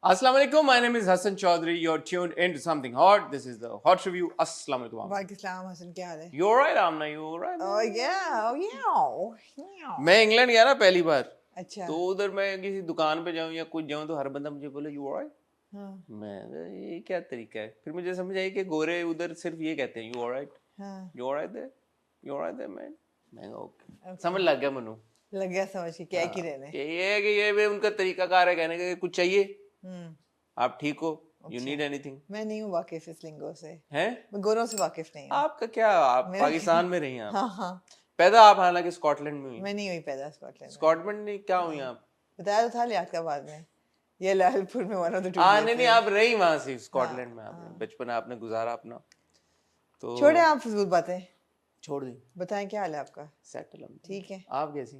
Assalamu alaikum. My name is Hassan Chaudhary. You're tuned into something hot. This is the hot review. Assalamu alaikum. Amna. वालेकुम हसन क्या हाल है? You alright, Amna? You alright? Oh yeah, oh yeah. मैं England गया ना पहली बार, अच्छा तो उधर मैं किसी दुकान पे जाऊं या कुछ जाऊं तो हर बंदा मुझे बोले you alright? हाँ मैं ये क्या तरीका है? फिर मुझे समझ आई कि गोरे उधर सिर्फ ये कहते हैं you alright? हाँ You alright there? You alright there man? मैं ओके समझ लग गया मनु लग गया समझ के क्या की रहने कि ये है कि ये भी उनका तरीका कार है कहने का कुछ चाहिए हम्म आप ठीक हो you need anything मैं नहीं हूँ वाकिफ इस लिंगो से हैं मैं गोरों से वाकिफ नहीं हूँ आपका क्या आप मेरा- पाकिस्तान में रही हैं आप हाँ हाँ पैदा आप हालांकि स्कॉटलैंड में हुई मैं नहीं हुई पैदा स्कॉटलैंड में स्कॉटलैंड में क्या हुई आप बताया तो था लियाकताबाद में ये लालपुर में वन ऑफ द टू नहीं नहीं आप रही वहां से स्कॉटलैंड में आपने बचपन आपने गुजारा अपना तो छोड़े आप फजूल बातें छोड़ दी बताएं क्या हाल है आपका सेटल हम ठीक है आप कैसी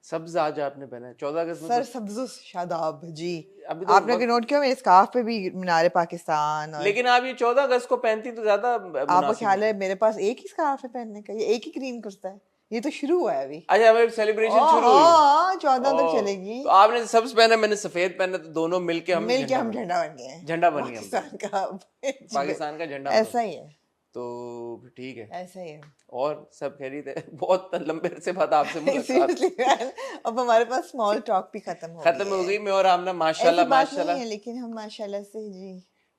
सब्ज आज आपने पहना है 14 अगस्त में सर सब्जो शादाब जी अभी तो आपने नोट किया मेरे स्कार्फ पे भी मीनार पाकिस्तान और लेकिन आप ये 14 अगस्त को पहनती तो ज्यादा आपको ख्याल है मेरे पास एक ही स्कार्फ है पहनने का ये एक ही ग्रीन करता है ये तो शुरू हुआ है अभी अच्छा हमें सेलिब्रेशन शुरू हुई हाँ 14 तक चलेगी तो आपने सब्ज पहना मैंने सफेद पहना तो दोनों मिलके हम मिल के हम झंडा बन गए हैं झंडा बन गए हम पाकिस्तान का पाकिस्तान का झंडा ऐसा ही है तो ठीक है ऐसा ही है और सब खैरियत है बहुत लंबे से बाद आपसे मुलाकात सीरियसली अब हमारे पास स्मॉल टॉक भी खत्म हो गई मैं और आमना माशाल्लाह ऐसी बात माशाल्लाह नहीं है लेकिन हम माशाल्लाह से जी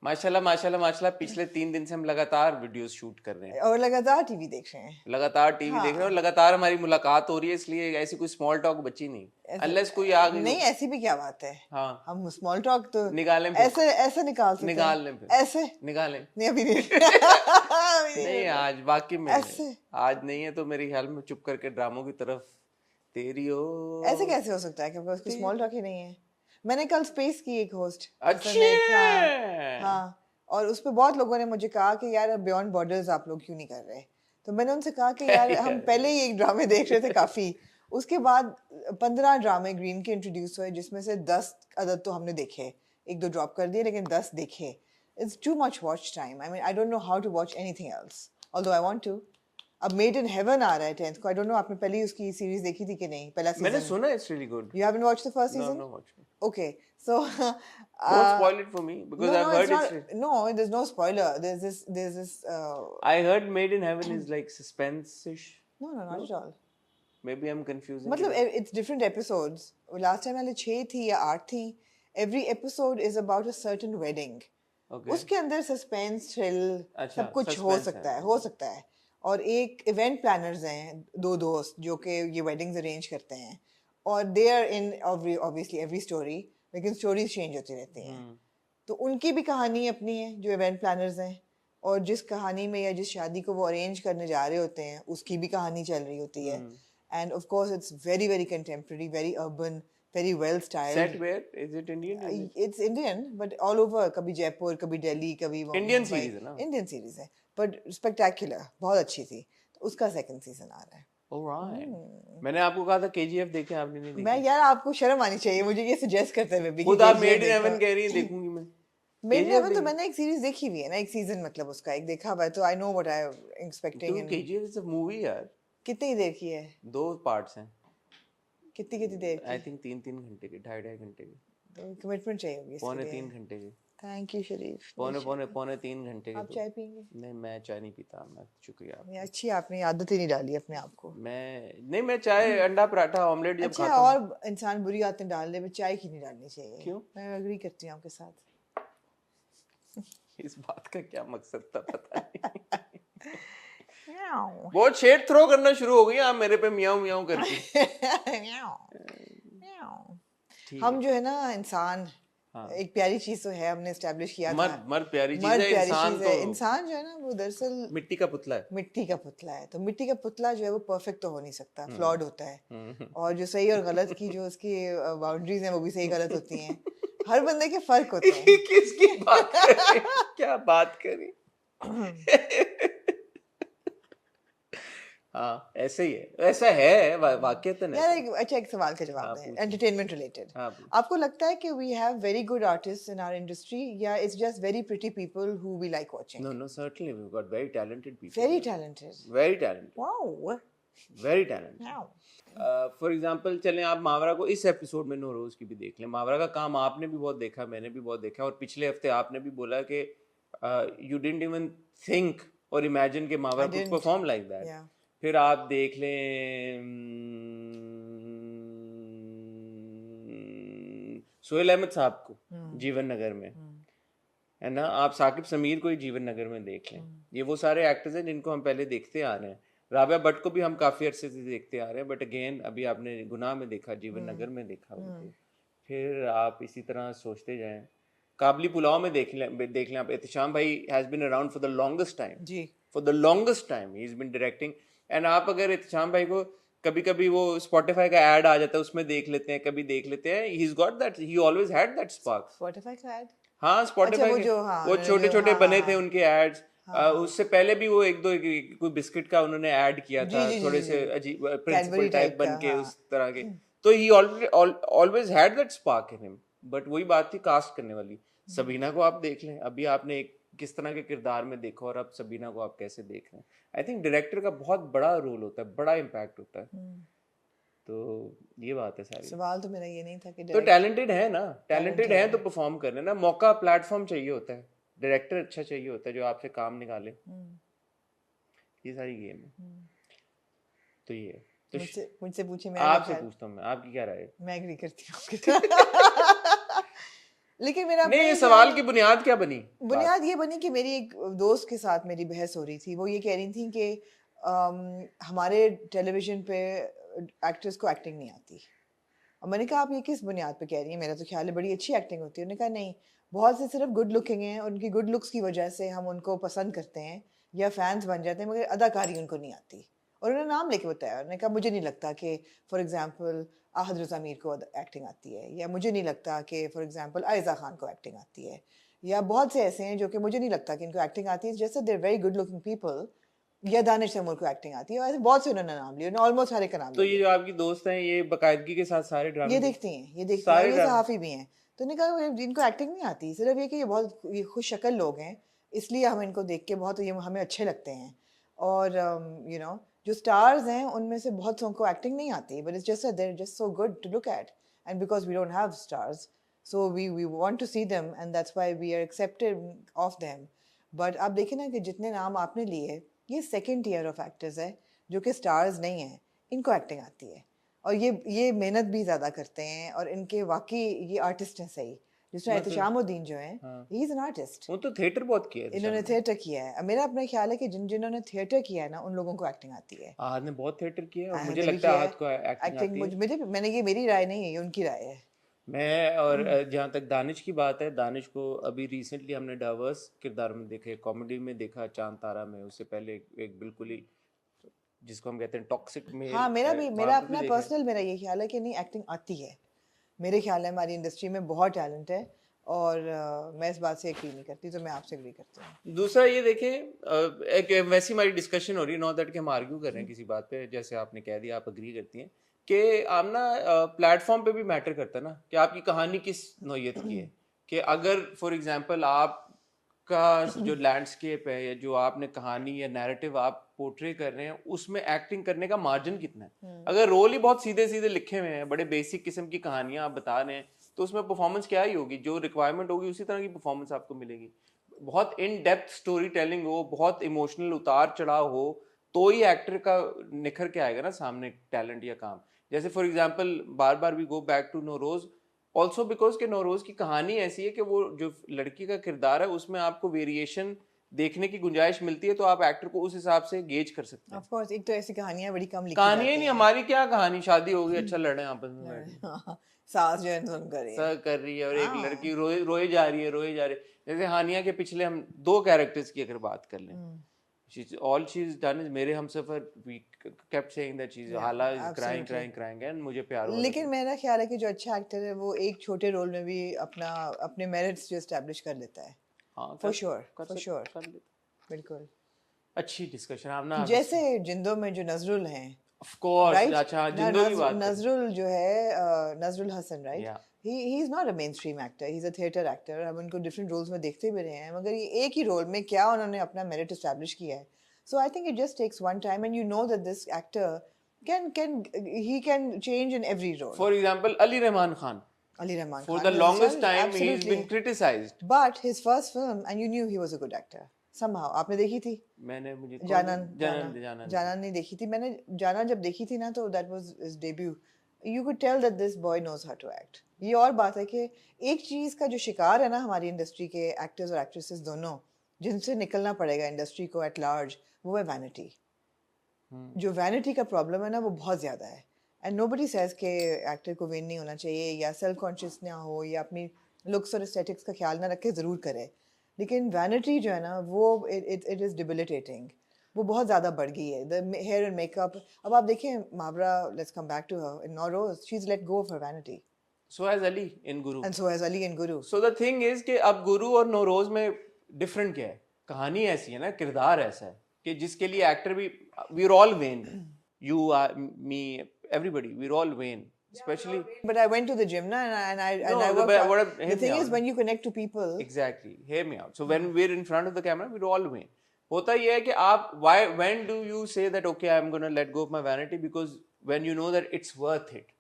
माशाल्लाह माशाल्लाह माशाल्लाह पिछले 3 दिन से हम लगातार वीडियोस शूट कर रहे हैं और लगातार टीवी देख रहे हैं लगातार टीवी देख रहे हैं और लगातार हमारी मुलाकात हो रही है इसलिए ऐसी कोई स्मॉल टॉक बची नहीं अनलेस कोई आ गई नहीं ऐसी भी क्या बात है हाँ हम स्मॉल टॉक तो निकालें ऐसे ऐसे निकाल सकते हैं निकाल लें फिर ऐसे निकालें नहीं अभी नहीं नहीं आज वाकई में ऐसे आज नहीं है तो मेरे ख्याल में चुप करके ड्रामों की तरफ तेरी ओ ऐसे कैसे हो सकता है क्योंकि उसकी स्मॉल टॉक ही नहीं है मैंने कल स्पेस की एक होस्ट अच्छा हाँ और उस पे बहुत लोगों ने मुझे कहा कि यार बियॉन्ड बॉर्डर्स आप लोग क्यों नहीं कर रहे तो मैंने उनसे कहा कि यार हम पहले ही एक ड्रामे देख रहे थे काफी उसके बाद 15 ड्रामे ग्रीन के इंट्रोड्यूस हुए जिसमें से 10 अदद तो हमने देखे एक दो ड्रॉप कर दिए लेकिन 10 देखे it's too much watch time I mean I don't know how to watch anything else although I want to अब मेड इन हेवन आ रहा है 10th को आई डोंट नो आपने पहले उसकी सीरीज देखी थी कि नहीं पहला मैंने सीजन सुना it's really good you haven't watched the first no season no watch it. okay so Don't spoil it for me because I've heard it's no there's no spoiler there's this I heard Made in Heaven is like suspense-ish. no not at all Maybe I'm confusing. मतलब it's different episodes last time वाले 6 थी या 8 थी every episode is about a certain wedding Okay. उसके अंदर suspense thrill अच्छा, सब कुछ हो suspense सकता है। है हो सकता है और एक इवेंट प्लानर्स हैं दो दोस्त जो कि ये वेडिंग्स अरेंज करते हैं और they are in obviously every story लेकिन स्टोरीज चेंज होती रहती हैं तो उनकी भी कहानी अपनी है जो इवेंट प्लानर्स हैं और जिस कहानी में या जिस शादी को वो अरेंज करने जा रहे होते हैं उसकी भी कहानी चल रही होती है and of course it's very very contemporary very urban very well styled Set where? Is it Indian? Is it? it's Indian but all over कभी जयपुर कभी दिल्ली कभी Indian मुंबई। series है ना? Indian series है but spectacular बहुत अच्छी थी तो उसका सेकंड सीजन आ रहा है Alright. मैंने आपको कहा था KGF देखे आपने नहीं देखी मैं यार आपको शर्म आनी चाहिए मुझे ये सजेस्ट करते हुए भी खुद आप Made in Heaven कह रही हैं देखूंगी मैं मेड इन हेवन तो मैंने एक सीरीज देखी हुई है ना एक सीजन मतलब उसका एक देखा हुआ है तो I know what I am expecting क्यों KGF is a movie यार कितनी देर की है 2 पार्ट्स हैं कितनी देर आई थिंक 3 घंटे के 2.5 घंटे के की कमिटमेंट चाहिए होगी पौने 3 घंटे के थैंक यू शरीफ पौने 3 घंटे के आप चाय पियेंगे नहीं मैं चाय नहीं पीता मैं शुक्रिया आपका। ये अच्छी आपने आदत ही नहीं डाली अपने आप को मैं चाय अंडा पराठा ऑमलेट जब अच्छा खाता हूँ और इंसान बुरी आदतें डालने में चाय की नहीं डालनी चाहिए क्यों? मैं एग्री करती हूँ आपके साथ इस बात का क्या मकसद था पता नहीं बहुत शेड थ्रो करना शुरू हो गई आप मेरे पे मियाऊ मियाऊ करके हम जो है ना इंसान हाँ। एक प्यारी चीज तो है हमने एस्टैब्लिश किया था मर्द प्यारी चीज मर्द है प्यारी इंसान चीज है तो इंसान जो है ना वो दरअसल मिट्टी का पुतला है मिट्टी का पुतला है तो मिट्टी का पुतला जो है वो परफेक्ट तो हो नहीं सकता फ्लॉड होता है और जो सही और गलत की जो उसकी बाउंड्रीज हैं वो भी सही गलत होती हैं हर बंदे के फर्क होते हैं किसकी बात कर रही क्या बात करी हाँ ऐसे ही है ऐसा है वाकईतन यार एक सवाल का जवाब है एंटरटेनमेंट रिलेटेड आपको लगता है कि we have very good artist in our industry या it's just very pretty people who we like watching No, certainly we've got very talented people. Very talented Very talented. Wow very talented. For example चलें आप मावरा को इस episode में नौरोज की भी देख लें, मावरा का काम आपने भी बहुत देखा, मैंने भी बहुत देखा, और पिछले हफ्ते आपने भी बोला कि यू डिडंट इवन थिंक और इमेजिन कि मावरा कुड परफॉर्म लाइक दैट। फिर आप देख लें सोहेल अहमद साहब को जीवन नगर में, है ना, आप साकिब समीर को ही जीवन नगर में देख लें। ये वो सारे एक्टर्स हैं जिनको हम पहले देखते आ रहे हैं। राबिया भट्ट को भी हम काफ़ी अरसे से देखते आ रहे हैं, बट अगेन अभी आपने गुनाह में देखा, जीवन नगर में देखा उनको। फिर आप इसी तरह सोचते जाएं, काबली पुलाव में देख लें आप, एहतिशाम भाई has been around for the longest time जी, for the longest time he is been directing. And आप अगर एहतिशाम भाई को कभी कभी वो स्पॉटिफाई का ऐड आ जाता है उसमें देख लेते हैं, कभी देख लेते हैं, he is got that, he always had that spark. Spotify का ऐड, हाँ स्पॉटिफाई के वो छोटे छोटे बने थे उनके एड्स। उससे पहले भी वो एक दो कोई बिस्किट का उन्होंने ऐड किया था, थोड़े से अजीब प्रिंसिपल टाइप बन के उस तरह के। तो ही always had that spark in him. But वही बात थी कास्ट करने वाली। सबीना को आप देख लें, अभी आपने एक किस तरह के किरदार में देखा और अब सबीना को आप कैसे देख रहे हैं। आई थिंक डायरेक्टर का बहुत बड़ा रोल होता है, बड़ा इम्पैक्ट होता है। तो ये बात है सारी। सवाल तो मेरा ये नहीं था कि तो टैलेंटेड है ना, टैलेंटेड है तो परफॉर्म करने ना, मौका प्लेटफॉर्म चाहिए होता है, डायरेक्टर अच्छा चाहिए होता है जो आपसे काम निकाले। ये सारी गेम है। तो ये तो मुझसे पूछे, मैं आपसे पूछता हूँ, मैं आपकी क्या राय है? मैं एग्री करती हूँ लेकिन मेरा नहीं, ये सवाल की बुनियाद क्या बनी? बुनियाद ये बनी कि मेरी एक दोस्त के साथ मेरी बहस हो रही थी। वो ये कह रही थी कि हमारे टेलीविजन पे एक्टर्स को एक्टिंग नहीं आती। और मैंने कहा आप ये किस बुनियाद पे कह रही हैं, मेरा तो ख्याल है बड़ी अच्छी एक्टिंग होती है। उन्होंने कहा नहीं, बहुत से सिर्फ गुड लुकिंग हैं, उनकी गुड लुक्स की वजह से हम उनको पसंद करते हैं या फैंस बन जाते हैं, मगर अदाकारी उनको नहीं आती। और उन्होंने नाम लेके बताया, उन्होंने कहा मुझे नहीं लगता कि फॉर एग्जांपल आहद रज़ा मीर को एक्टिंग आती है, या मुझे नहीं लगता कि फॉर एग्जांपल आयज़ा खान को एक्टिंग आती है, या बहुत से ऐसे हैं जो कि मुझे नहीं लगता कि इनको एक्टिंग आती है, जैसे they're very good looking people, या दानिश तैमूर को एक्टिंग आती है। ऐसे बहुत से उन्होंने नाम लिए, उन्होंने ऑलमोस्ट हर एक का नाम तो ये जो आपकी दोस्त हैं ये बाकायदगी के साथ सारे ड्रामे ये देखती हैं, ये सहाफ़ी भी हैं। तो उन्होंने कहा जिनको एक्टिंग नहीं आती, सिर्फ ये कि ये बहुत ये खुश शक्ल लोग हैं, इसलिए हम इनको देख के बहुत ये हमें अच्छे लगते हैं। और यू नो जो स्टार्स हैं उनमें से बहुत सो को एक्टिंग नहीं आती, but it's just they're just so good to look at, and because we don't have stars so we want to see them, and that's why we are accepted of them. But आप देखें ना कि जितने नाम आपने लिए, ये second year of actors है जो कि स्टार्स नहीं हैं, इनको एक्टिंग आती है, और ये मेहनत भी ज़्यादा करते हैं, और इनके वाकई ये आर्टिस्ट हैं सही। जिस तरह एहतिशामुद्दीन जो हैं, ही इज़ एन आर्टिस्ट। वो तो थिएटर बहुत किया है, इन्होंने थिएटर किया है। मेरा अपना ख्याल है कि जिन्होंने थिएटर किया है ना, उन लोगों को एक्टिंग आती है। आहद ने बहुत थिएटर किया है और मुझे लगता है आहद को एक्टिंग मुझे मैंने ये मेरी राय नहीं है, ये उनकी राय है। मैं और जहाँ तक दानिश की बात है, दानिश को अभी रिसेंटली हमने डाइवर्स किरदार में देखे, कॉमेडी में देखा चांद तारा में, उससे पहले एक बिल्कुल ही जिसको हम कहते हैं टॉक्सिक में। हाँ, मेरा अपना पर्सनल मेरा ये ख्याल है कि नहीं, एक्टिंग आती है। मेरे ख्याल है हमारी इंडस्ट्री में बहुत टैलेंट है, और मैं इस बात से एग्री नहीं करती, तो मैं आपसे एग्री करती हूँ। दूसरा ये देखें, एक वैसी हमारी डिस्कशन हो रही है, नॉट दैट कि हम आर्ग्यू कर रहे हैं किसी बात पे, जैसे आपने कह दिया आप एग्री करती हैं कि आप ना प्लेटफॉर्म पे भी मैटर करता है ना कि आपकी कहानी किस नौयत की है। कि अगर फॉर एग्जांपल आपका जो लैंडस्केप है या जो आपने कहानी या नैरेटिव आप पोर्ट्रे कर रहे हैं, उसमें एक्टिंग करने का मार्जिन कितना है। अगर रोल ही बहुत सीधे सीधे लिखे हुए हैं, बड़े बेसिक किस्म की कहानियां आप बता रहे हैं, तो उसमें परफॉर्मेंस क्या ही होगी, जो रिक्वायरमेंट होगी उसी तरह की परफॉर्मेंस आपको मिलेगी। बहुत इन डेप्थ स्टोरी टेलिंग हो, बहुत इमोशनल उतार चढ़ाव हो, तो ही एक्टर का निखर के आएगा ना सामने टैलेंट या काम। जैसे फॉर एग्जांपल बार बार we go back to Nauroz, also because के नौरोज की कहानी ऐसी है कि वो जो लड़की का किरदार है उसमें आपको वेरिएशन देखने की गुंजाइश मिलती है, तो आप एक्टर को उस हिसाब से गेज कर सकते हैं। ऑफ कोर्स, एक तो ऐसी कहानियां बड़ी कम लिखी जाती हैं। नहीं, हमारी क्या कहानी, शादी हो गई, अच्छा लड़े आपस में, सास जो है कर रही है और एक लड़की रोए जा रही है। जैसे हानिया के पिछले हम 2 कैरेक्टर्स की अगर बात कर लें, all she's done is मेरे Humsafar we kept saying that she's हाला is crying and मुझे प्यार हो। लेकिन मेरा ख्याल है कि जो अच्छा एक्टर है वो एक छोटे रोल में भी अपने मेरिट्स जो एस्टैब्लिश कर लेता है। फॉर श्योर बिल्कुल। अच्छी डिस्कशन आपने, जैसे जिंदो में जो नजरुल हैं, ऑफ कोर्स, अच्छा जिंदो की बात, नजरुल जो है Nazrul Hasan, right, he is not a mainstream actor, he's a theater actor। हम उनको डिफरेंट रोल्स में देखते भी रहे हैं, मगर ये एक ही रोल में क्या उन्होंने अपना मेरिट एस्टैब्लिश किया है। So I think it just takes one time, and you know that this actor can change in every role. For example, Ali Rahman Khan. Ali Rahman For Khan the was longest well, time, he's absolutely. been criticized. But his first film, and you knew he was a good actor. Somehow, आपने देखी थी? मुझे जानान नहीं देखी थी मैंने. जानान जब देखी थी ना तो that was his debut. You could tell that this boy knows how to act. ये और बात है कि एक चीज का जो शिकार है ना हमारी इंडस्ट्री के एक्टर्स और एक्ट्रेसेस दोनों, जिनसे निकलना पड़ेगा इंडस्ट्री को एट लार्ज, वो है वैनिटी. जो वैनिटी का प्रॉब्लम है ना वो बहुत ज्यादा है. एंड नोबडी सेज के एक्टर को वेन नहीं होना चाहिए या सेल्फ कॉन्शियस ना हो या अपनी लुक्स और एस्थेटिक्स का ख्याल ना रखे, ज़रूर करे. लेकिन वैनिटी जो है ना वो इट इज़ डिबिलिटेटिंग. वो बहुत ज़्यादा बढ़ गई है. The hair and makeup. अब आप देखें Mawra, let's come back to her in Nauroz, she is let go of her vanity. So has Ali in Guru. And so has Ali in Guru. So the thing is कि अब गुरु और नौरोज में डिफरेंट क्या है? कहानी ऐसी है ना, किरदार ऐसा है कि जिसके लिए एक्टर भी, we are all vain. You are me, everybody, we're all vain. Especially But I went to the gym na, and I No, worked but out. what The thing is when you connect to people. Exactly. Hear me out. So when we're in front of the camera, we're all vain. होता ये है कि आप when do you say that okay, I'm going to let go of my vanity? Because when you know that it's worth it.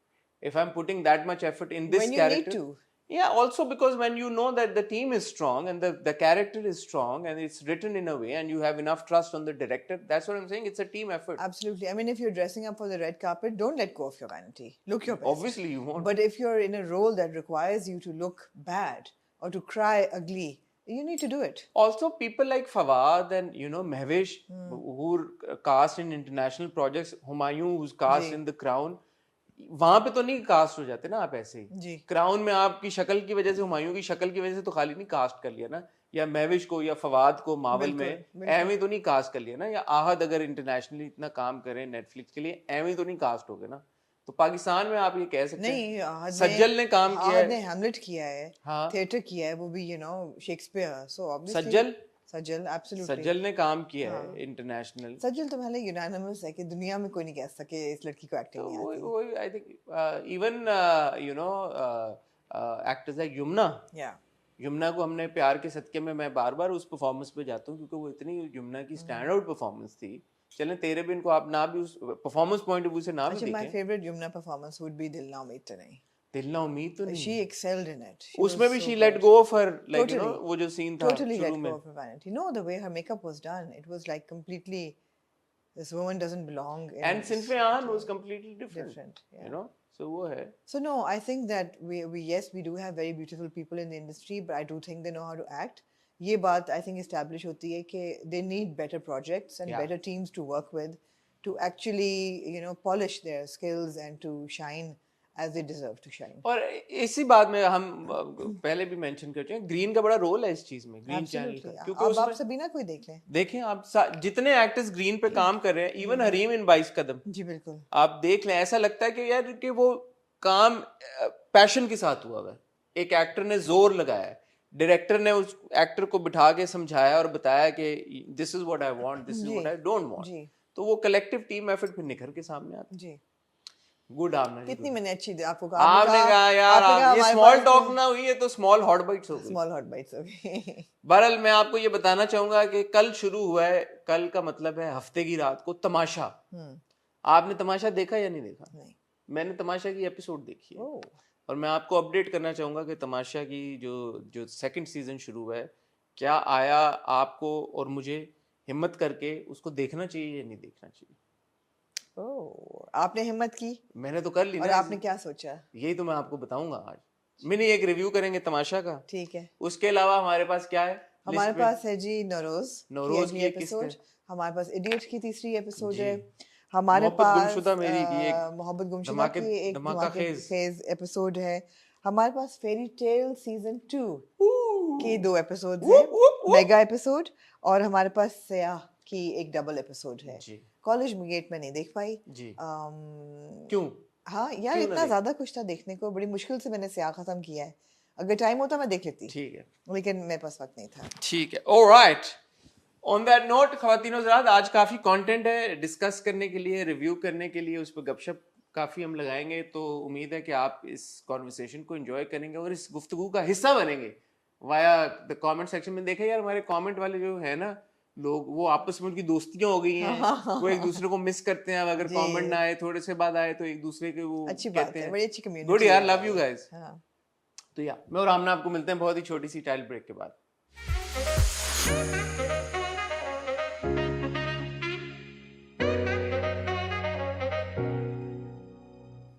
If I'm putting that much effort in this When you character. need to. Yeah, also because when you know that the team is strong and the character is strong and it's written in a way and you have enough trust on the director, that's what I'm saying. It's a team effort. Absolutely. I mean, if you're dressing up for the red carpet, don't let go of your vanity. Look your best. Obviously you won't. But if you're in a role that requires you to look bad or to cry ugly, you need to do it. Also, people like Fawad and Mehwish, who are cast in international projects, Humayun, who's cast ji. in The Crown, वहां पे तो नहीं cast हो जाते ना आप ऐसे ही. जी. Crown में आपकी शक्ल की वजह से, हुमायूं की शक्ल की वजह से तो खाली नहीं कास्ट कर लिया ना, या महविश को या फवाद को मावल में एवं तो नहीं कास्ट कर लिया ना, या आहद अगर इंटरनेशनली इतना काम करें नेटफ्लिक्स के लिए एवं तो नहीं कास्ट हो गए ना. तो पाकिस्तान में आप ये कह सकते हैं सज्जल ने काम किया है, ने हैमलेट किया है, थिएटर किया है, वो भी शेक्सपियर. सो ऑब्वियसली सज्जल absolutely. सज्जल ने काम किया है इंटरनेशनल. सज्जल तो पहले यूनानिमस है कि दुनिया में कोई नहीं कह सके इस लड़की को एक्टिंग नहीं आती. वो I think even actors like Yamuna को हमने प्यार के सदके में, मैं बार बार उस परफॉर्मेंस पे जाता हूँ क्योंकि वो इतनी यमुना की स्टैंड आउट परफॉर्मेंस थी. चलें तेरे भी इनको आप ना भी उस परफॉर्मेंस पॉइंट ऑफ व्यू से ना भी देखें. My favourite Yamuna performance would be दिल ना उम्मीद तो नहीं. दिल ना उम्मीद तो नहीं. She excelled in it. उसमें भी she let go of her, like वो जो सीन था totally let go of her vanity. No, the way her makeup was done, it was like completely, this woman doesn't belong. And Sinfe Ahan was completely different. Yeah. So वो है. So no, I think that we yes, we do have very beautiful people in the industry, but I do think they know how to act. ये बात I think establish होती है कि they need better projects and better teams to work with to actually polish their skills and to shine as they deserve to shine. और इसी बात में हम पहले भी मेंशन कर चुके हैं, ग्रीन का बड़ा रोल है इस चीज में, ग्रीन चैनल का. क्योंकि अब आप सभी ना कोई देखें आप जितने एक्टर्स ग्रीन पे काम कर रहे हैं, इवन हरीम इन 22 कदम, जी बिल्कुल, आप देख लें, ऐसा लगता है कि यार कि वो काम पैशन के साथ हुआ है. एक एक्टर ने जोर लगाया है, डायरेक्टर ने उस एक्टर को बिठा के समझाया और बताया कि this is what I want, this is what I don't want. तो वो कलेक्टिव टीम एफर्ट फिर निखर के सामने आता है. जी गुड. आपने कितनी मैंने अच्छी आपको कहा, आपने कहा यार ये स्मॉल टॉक ना हुई है तो स्मॉल हॉट बाइट्स हो गई. स्मॉल हॉट बाइट्स हो गई. बहरहाल मैं आपको ये बताना चाहूंगा कि कल शुरू हुआ है, कल का मतलब है हफ्ते की रात को तमाशा. आपने तमाशा देखा या नहीं देखा? नहीं. मैंने तमाशा की एपिसोड देखी है और मैं आपको अपडेट करना चाहूंगा कि तमाशा की जो सेकंड सीजन शुरू हुआ है, क्या आया आपको और मुझे हिम्मत करके उसको देखना चाहिए या नहीं देखना चाहिए. आपने हिम्मत की, मैंने तो कर ली. और आपने क्या सोचा? यही तो मैं आपको बताऊंगा आज. मैंने एक रिव्यू करेंगे तमाशा का, ठीक है. उसके अलावा हमारे पास क्या है? हमारे पास है जी नौरोज की एपिसोड, हमारे पास इडियट की तीसरी एपिसोड है, हमारे पास मोहब्बत गुमशुदा की एक धमाकेखेज एपिसोड है, हमारे पास फेरी टेल सीजन 2 की 2 एपिसोड्स हैं, मेगा एपिसोड, और हमारे पास सयाह की एक डबल एपिसोड है. कॉलेज गेट में नहीं देख पाई जी. क्यों? हाँ यार, इतना ज्यादा कुछ था देखने को, बड़ी मुश्किल से मैंने सयाह खत्म किया है. अगर टाइम होता मैं देख लेती, ठीक है, लेकिन मेरे पास वक्त नहीं था. ठीक है, ऑलराइट. ऑन दैट नोट ख्वातीन हज़रात, आज काफी कंटेंट है डिस्कस करने के लिए, रिव्यू करने के लिए, उस पर गपशप काफी हम लगाएंगे. तो उम्मीद है कि आप इस कॉन्वर्सेशन को एंजॉय करेंगे और इस गुफ्तगू का हिस्सा बनेंगे वाया द कमेंट सेक्शन में. देखें यार, हमारे कमेंट वाले जो है ना, लोग वो आपस में उनकी दोस्तियां हो गई हैं, वो एक दूसरे को मिस करते हैं, अब अगर जी। कमेंट ना आए थोड़े से बाद आए तो एक दूसरे के वो अच्छी बात कहते है, हैं बड़ी अच्छी गुड कम्युनिटी यार, है लव यू भाई। गाइस। हाँ। तो या मैं और आमना आपको मिलते हैं बहुत ही छोटी सी टाइल ब्रेक के बाद।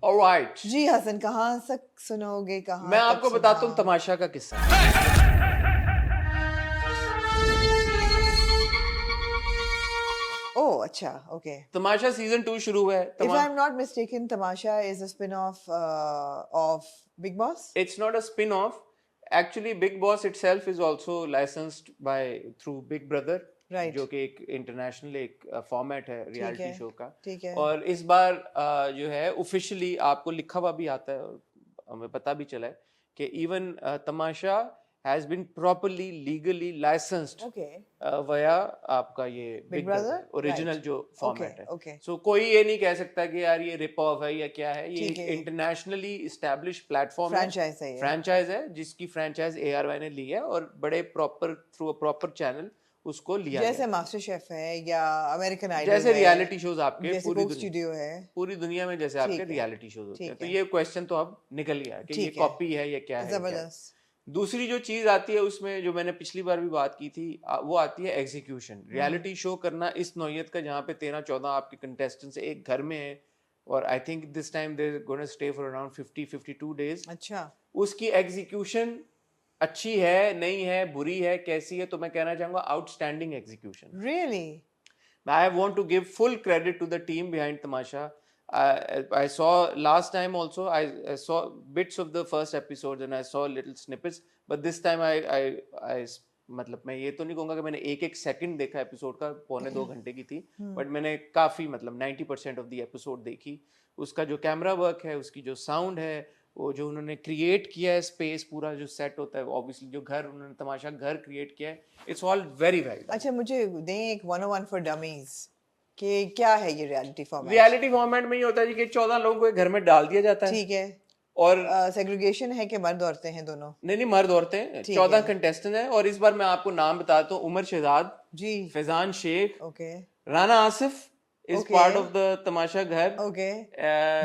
ऑलराइट, जी हसन, कहाँ तक सुनोगे, कहाँ मैं तक आपको बताता हूँ सुना? तमाशा का किस्सा। ओह अच्छा, ओके। तमाशा सीजन 2 शुरू हुआ है। If I'm not mistaken, Tamasha is a spin-off of Big Boss. It's not a spin-off. Actually, Big Boss itself is also licensed by through Big Brother, Right. जो कि एक इंटरनेशनल एक फॉर्मेट है reality है, show का। ठीक है। और इस बार जो है ऑफिशियली आपको लिखा हुआ भी आता है और हमें पता भी चला है कि even Tamasha has been properly legally licensed Okay. वया आपका ये Big big Brother? Brother original Right. जो फॉर्मेट है। okay. सो कोई ये नहीं कह सकता कि यार ये रिप ऑफ है या क्या है, ये ठीक एक है। इंटरनेशनली एस्टैब्लिश प्लेटफॉर्म है, Franchise है ये। फ्रैंचाइज है, जिसकी फ्रैंचाइज ARY ने ली है और बड़े proper through a proper channel उसको लिया जैसे गया। मास्टर शेफ है या अमेरिकन आइडल जैसे है, रियलिटी शोज आपके जैसे पूरी कोक दुनिया स्टूडियो है। पूरी दुनिया में जैसे आपके ठीक है, रियलिटी शोज होते हैं, ठीक तो है। ये क्वेश्चन तो अब निकल गया कि ये ठीक है। कॉपी है या क्या है, क्या है। जबरदस्त। दूसरी जो चीज आती है उसमें, जो मैंने पिछली बार भी बात की थी, वो आती है एग्जीक्यूशन। रियलिटी शो करना इस नौयत का, जहाँ पे 13-14 आपके कंटेस्टेंट्स एक घर में है और I think this time they gonna stay for around 50-52 days. अच्छा। उसकी एग्जीक्यूशन अच्छी है, नहीं है, बुरी है, कैसी है, तो मैं कहना चाहूंगा outstanding execution. Really? I want to give full credit to the team behind Tamasha. I saw last time also. I saw bits of the first episode and I saw little snippets. But this time I मतलब मैं ये तो नहीं कहूँगा कि मैंने एक second देखा एपिसोड का, 1.25 घंटे की थी, बट मैंने काफ़ी मतलब 90% ऑफ द एपिसोड देखी। उसका जो कैमरा वर्क है, उसकी जो साउंड है, वो जो उन्होंने क्रिएट किया है स्पेस, पूरा जो सेट होता है, ऑब्वियसली जो घर उन्होंने तमाशा घर क्रिएट किया है, इट्स ऑल वेरी वेरी। अच्छा, मुझे दें एक 101 फॉर डमीज कि क्या है ये रियलिटी फॉर्मेट? रियलिटी फॉर्मेट में ये होता है जी कि 14 लोगों को एक घर में डाल दिया जाता है। ठीक है। और सेग्रीगेशन है कि मर्द औरतें हैं दोनों? नहीं, मर्द औरतें, 14 कंटेस्टेंट हैं। और इस बार मैं आपको नाम बताता हूँ। Umar Shahzad ji, Faizan Sheikh, okay Rana Asif is part of the Tamasha Ghar, okay.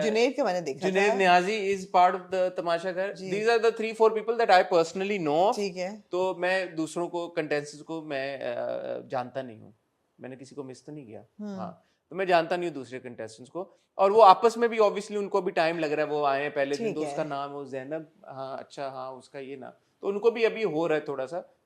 Junaid का मैंने देखा जुनैद था। Niazi is part of the Tamasha Ghar. These are the 3-4 people that I personally know of. ठीक है। तो मैं दूसरों को, कंटेस्टेंट्स को मैं जानता नहीं हूँ, मैंने किसी को मिस तो नहीं किया। हाँ, तो मैं जानता नहीं हूँ दूसरे कंटेस्टेंट्स को। और वो आपस में भी ऑब्वियसली उनको भी टाइम लग रहा है, वो आए हैं पहले दिन, तो उसका नाम वो ज़ैनब, हाँ अच्छा, हाँ उसका ये नाम, तो उनको भी अभी हो रहा है,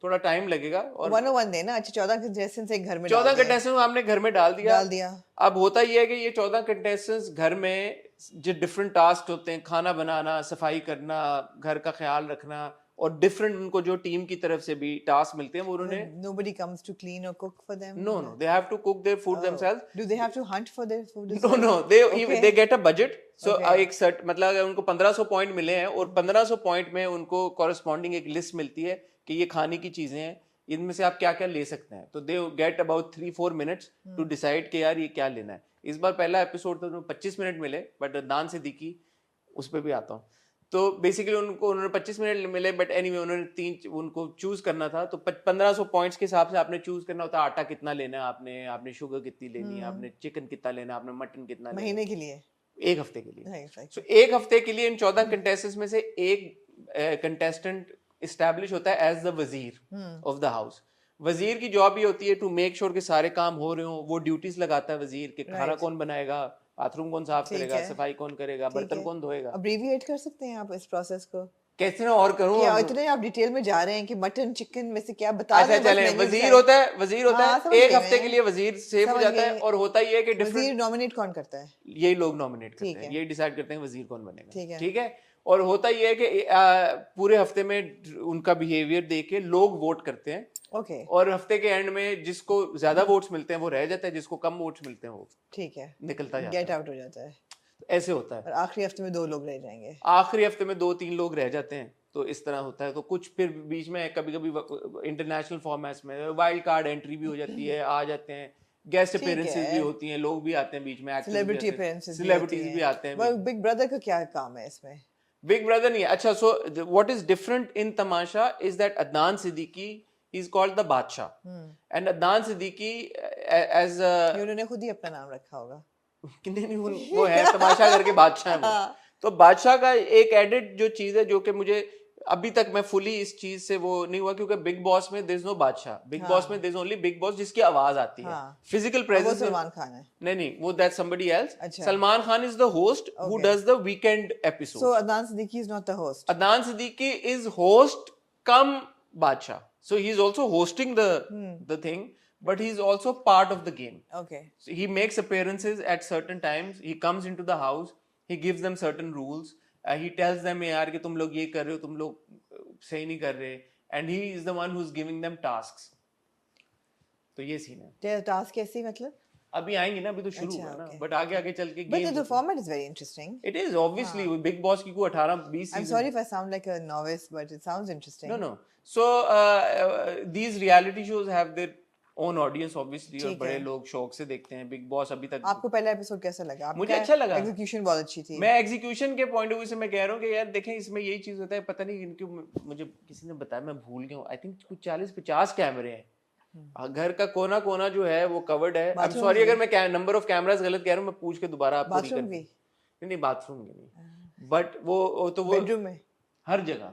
थोड़ा टाइम लगेगा। और 101 देना। अच्छा, 14 कंटेस्टेंट्स एक घर में 14 कंटेस्टेंट्स आपने घर में डाल दिया। अब होता ये है कि ये 14 कंटेस्टेंट्स घर में जो डिफरेंट टास्क होते हैं, खाना बनाना, सफाई करना, घर का ख्याल रखना, और डिफरेंट उनको जो टीम की तरफ से भी टास्क मिलते हैं, वो उन्होंने Nobody comes to clean or cook for them? no they have to cook their food themselves. Do they have to hunt for their food? No they get a budget. So एक set, मतलब अगर उनको 1500 point मिले हैं और 1500 point में उनको corresponding एक लिस्ट मिलती है कि ये खाने की चीजें हैं, इनमें से आप क्या क्या ले सकते हैं, तो they get about 3-4 minutes to decide कि यार ये क्या लेना है। इस बार पहला एपिसोड तो 25 मिनट मिले, बट दान सिद्दीकी, उस पर भी आता हूँ। तो बेसिकली उन्होंने 25 मिनट मिले, बट एनीवे उन्होंने उनको चूज करना था, तो 1500 पॉइंट्स के हिसाब से आपने चूज करना होता है। आटा कितना लेना है आपने शुगर कितनी लेनी है, आपने चिकन कितना लेना है, आपने मटन कितना लेना है, महीने के लिए, एक हफ्ते के लिए। Right. सो एक हफ्ते के लिए इन 14 कंटेस्टेंट्स में से एक कंटेस्टेंट एस्टैब्लिश होता है एज द वजीर ऑफ द हाउस। वजीर की जॉब ये होती है टू मेक श्योर कि सारे काम हो रहे हो। वो ड्यूटीज लगाता है वजीर के, खाना कौन बनाएगा, बाथरूम कौन साफ करेगा, सफाई कौन करेगा, बर्तन कौन धोएगा। अब्रीविएट कर सकते हैं आप इस प्रोसेस को? कैसे ना और करूं, क्या इतने आप डिटेल में जा रहे हैं कि मटन चिकन में से क्या बता रहे हैं? चले, वजीर होता है एक हफ्ते के लिए वजीर सेफ हो जाता है। और होता ये है कि वजीर नॉमिनेट कौन करता है? यही लोग नॉमिनेट करते हैं, यही डिसाइड करते हैं वजीर कौन बनेगा। ठीक है। और होता ये है कि पूरे हफ्ते में उनका बिहेवियर देख के लोग वोट करते हैं। ओके। और हफ्ते के एंड में जिसको ज्यादा वोट्स मिलते हैं वो रह जाता है, जिसको कम वोट्स मिलते हैं वो ठीक है निकलता जाता गेट आउट हो जाता है। ऐसे होता है। और आखिरी हफ्ते में 2 लोग रह जाएंगे, आखिरी हफ्ते में 2-3 लोग रह जाते हैं, तो इस तरह होता है। तो कुछ फिर बीच में कभी कभी इंटरनेशनल फॉर्मेट्स में वाइल्ड कार्ड एंट्री भी हो जाती है, आ जाते हैं, गेस्ट अपीयरेंसेस भी होती हैं, लोग भी आते हैं बीच में, सेलिब्रिटी अपीयरेंसेस सेलिब्रिटीज भी आते हैं। बिग ब्रदर का क्या काम है इसमें? बिग ब्रदर नहीं, अच्छा, so what is different in Tamasha is that Adnan Siddiqui he is called the बादशाह एंड अदनान सिद्दीकी एज ये उन्होंने खुद ही अपना नाम रखा होगा। नहीं वो है तमाशा करके बादशाह है वो। तो बादशाह का एक एडिट जो चीज है जो कि मुझे अभी तक मैं फुली इस चीज से वो नहीं हुआ, क्योंकि बिग बॉस में देयर इज नो बादशाह, बिग बॉस में there is only Bigg Boss जिसकी आवाज आती है, फिजिकल वो प्रेजेंस सलमान खान है। नहीं वो दैट समबडी एल्स। अच्छा। Salman Khan is the host who does the weekend episode. So Adnan Siddiqui is not the host. Adnan Siddiqui is host come Badshah. So he is also hosting the thing, but he is also part of the game. Okay. So he makes appearances at certain times. He comes into the house. He gives them certain rules. He tells them यार कि तुम लोग ये कर रहे हो, तुम लोग सही नहीं कर रहे. And he is the one who's giving them tasks. तो ये सीन है. तेरा टास्क कैसी मतलब? अभी आएंगे ना, अभी तो शुरू हुआ ना, बट आगे आगे चल के But the format is very interesting. It is obviously Big Boss की को 18-20 I'm sorry if I sound like a novice, but it sounds interesting. No. So these reality shows have their own audience obviously, और बड़े लोग शौक से देखते हैं. Big boss अभी तक आपको पहला एपिसोड कैसा लगा? मुझे अच्छा लगा. एग्जीक्यूशन बहुत अच्छी थी. मैं एग्जीक्यूशन के पॉइंट ऑफ व्यू से मैं कह रहा हूँ कि यार देखें इसमें यही चीज होता है, पता नहीं इनके, मुझे किसी ने बताया, मैं भूल गया हूँ, आई थिंक कुछ 40-50 कैमरे हैं. घर का कोना कोना जो है वो कवर्ड है. आई एम सॉरी अगर मैं नंबर ऑफ कैमरास गलत कह रहा हूँ, मैं पूछ के दोबारा आपको बाथरूम भी नहीं, बाथरूम के नहीं, बट वो तो वो बेडरूम में हर जगह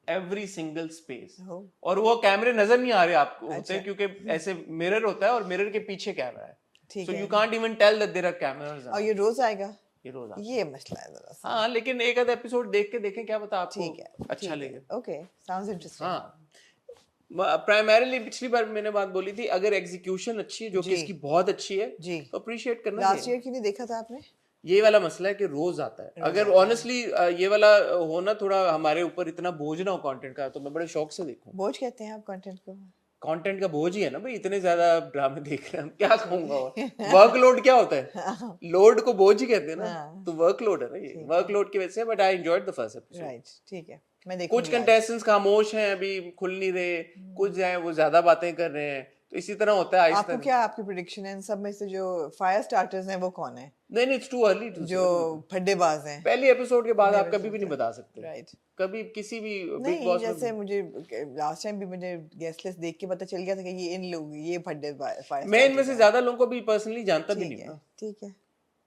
एवरी सिंगल स्पेस, और वो कैमरे नजर नहीं आ रहे आपको होते हैं क्योंकि ऐसे मिरर होता है और मिरर के पीछे कैमरा है, so you can't even tell that there are cameras. और ये रोज आएगा? ये रोज आएगा. ये मसला है जरा सा. हाँ, लेकिन एक आधा एपिसोड देख के देखें, क्या पता आपको अच्छा लगे. Okay, sounds interesting. हाँ, प्राइमरीली पिछली बार मैंने बात बोली थी, अगर एग्जीक्यूशन अच्छी है जो कि इसकी बहुत अच्छी है जी, तो अप्रिशिएट करना चाहिए. लास्ट ईयर क्यों नहीं देखा था आपने? ये वाला मसला है कि रोज आता है. अगर ऑनेस्टली ये वाला होना थोड़ा हमारे ऊपर इतना बोझ ना हो कंटेंट का, तो मैं बड़े शौक से देखूं. बोझ कहते हैं आप कंटेंट को? कंटेंट का बोझ ही है ना भाई, इतने ज्यादा ड्रामे देख रहे हैं, क्या कहूंगा. वर्कलोड क्या होता है, लोड को बोझ ही कहते हैं ना, तो वर्कलोड है ना ये, वर्कलोड की वजह से. But I enjoyed the first episode. Right, ठीक है, मैं देखूंगी. कुछ कंटेस्टेंट्स खामोश हैं, अभी खुल नहीं रहे, कुछ हैं वो ज्यादा बातें कर रहे हैं, तो इसी तरह होता है. आपको क्या, आपकी प्रेडिक्शन है इन सब में से जो फायर स्टार्टर्स हैं वो कौन है? नहीं, इट्स टू अर्ली टू, जो फड्डेबाज हैं. पहले एपिसोड के बाद आप कभी भी नहीं बता सकते. राइट. कभी किसी भी बिग बॉस जैसे मुझे लास्ट टाइम भी मुझे गेस्ट लिस्ट देख के पता चल गया था कि ये इन लोग, ये फड्डेबाज. मैं इनमें से ज्यादा लोगों को भी पर्सनली जानता भी नहीं हूं. ठीक है,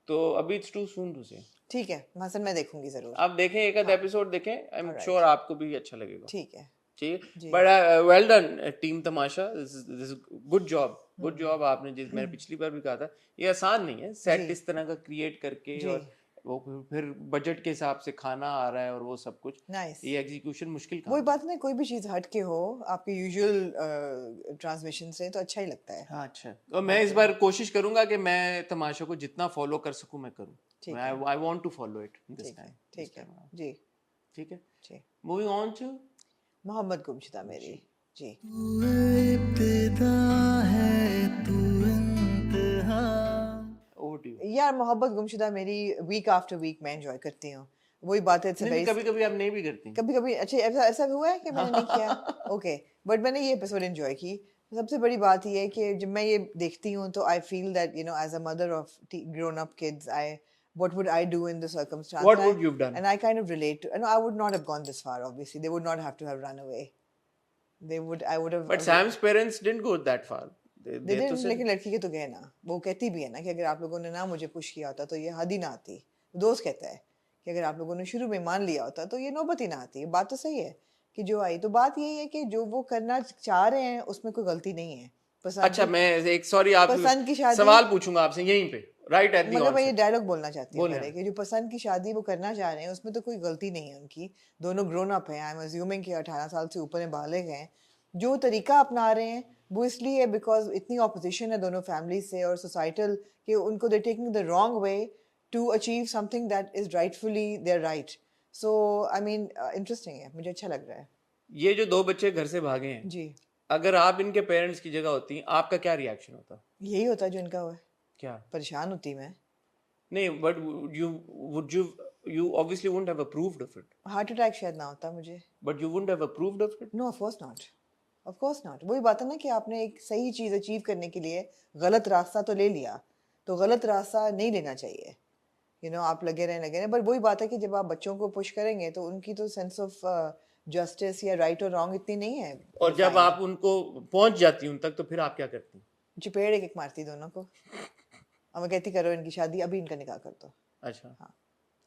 तो अभी इट्स टू सून टू से. ठीक है हसन, मैं देखूंगी जरूर. आप देखें, एक आध एपिसोड देखें, आई एम श्योर आपको भी अच्छा लगेगा. ठीक है. But well done team Tamasha, this good job. आपने जिस मैंने पिछली बार भी कहा था, ये आसान नहीं है सेट इस तरह का क्रिएट करके, और वो फिर बजट के हिसाब से खाना आ रहा है और वो सब कुछ. ये एग्जीक्यूशन मुश्किल काम. वही बात नहीं, कोई भी चीज हट के हो आपके यूजुअल ट्रांसमिशन से तो अच्छा ही लगता है. हाँ, अच्छा. और मैं इस बार कोशिश करूंगा कि मैं तमाशा को जितना फॉलो कर सकूं मैं करूं. I want to follow it this time. ठीक है जी. ठीक है जी. मूविंग ऑन टू मोहब्बत गुमशुदा मेरी जी. यार मोहब्बत गुमशुदा मेरी वीक आफ्टर वीक मैं एंजॉय करती हूँ. वही बात है. कभी-कभी आप नहीं भी करती. कभी-कभी अच्छा ऐसा हुआ है कि मैंने नहीं किया. ओके, बट मैंने ये एपिसोड एंजॉय की. सबसे बड़ी बात ये है कि जब मैं ये देखती हूँ तो I feel that you know as a mother of grown up kids, I what would I do in the circumstance? What would you have done? And I kind of relate to, I would not have gone this far, obviously. They would not have to have run away. I would have. But Sam's parents didn't go that far. They didn't, लेकिन लड़की के तो गए ना. वो कहती भी है ना कि अगर आप लोगों ने ना मुझे पुश किया होता तो ये हद ही ना आती. दोस्त कहता है कि अगर आप लोगों ने शुरू में मान लिया होता तो ये नौबत ही ना आती. बात तो सही है कि जो आई, तो बात यही है कि जो वो करना चाह रहे हैं उसमें कोई गलती नहीं है. अच्छा, मैं एक सॉरी आप पसंद की शादी सवाल पूछूंगा आपसे यहीं पे, राइट एट द मतलब मैं ये डायलॉग बोलना चाहती हूँ कि जो पसंद की शादी वो करना चाह रहे हैं उसमें तो कोई गलती नहीं है उनकी. दोनों ग्रोन अप हैं. आई एम अज्यूमिंग कि 18 साल से ऊपर बालिग हैं. जो तरीका अपना रहे हैं वो इसलिए है बिकॉज इतनी ऑपोजिशन है दोनों फैमिली से और सोसाइटल कि उनको they taking the wrong way to achieve something that is rightfully there right. So I mean interesting है, मुझे अच्छा लग रहा है. ये जो 2 बच्चे घर से भागे हैं जी, अगर आप इनके पेरेंट्स की जगह होती, आपका क्या रिएक्शन होता? यही होता जो इनका हुआ है. क्या? परेशान होती मैं. नहीं, but you obviously wouldn't have approved of it. Heart attack शायद ना होता मुझे. But you wouldn't have approved of it? No, of course not. Of course not. वही बात है ना कि आपने एक सही चीज अचीव करने के लिए गलत रास्ता तो ले लिया, तो गलत रास्ता नहीं लेना चाहिए. आप लगे रहें. बट वही बात है कि जब आप बच्चों को पुश करेंगे तो उनकी तो सेंस ऑफ जस्टिस या राइट और रॉन्ग इतनी नहीं है। और जब आप उनको पहुंच जाती उन तक तो फिर आप क्या करती? चपेड़ एक एक मारती दोनों को और मैं कहती करो इनकी शादी, अभी इनका निकाह कर दो। अच्छा हाँ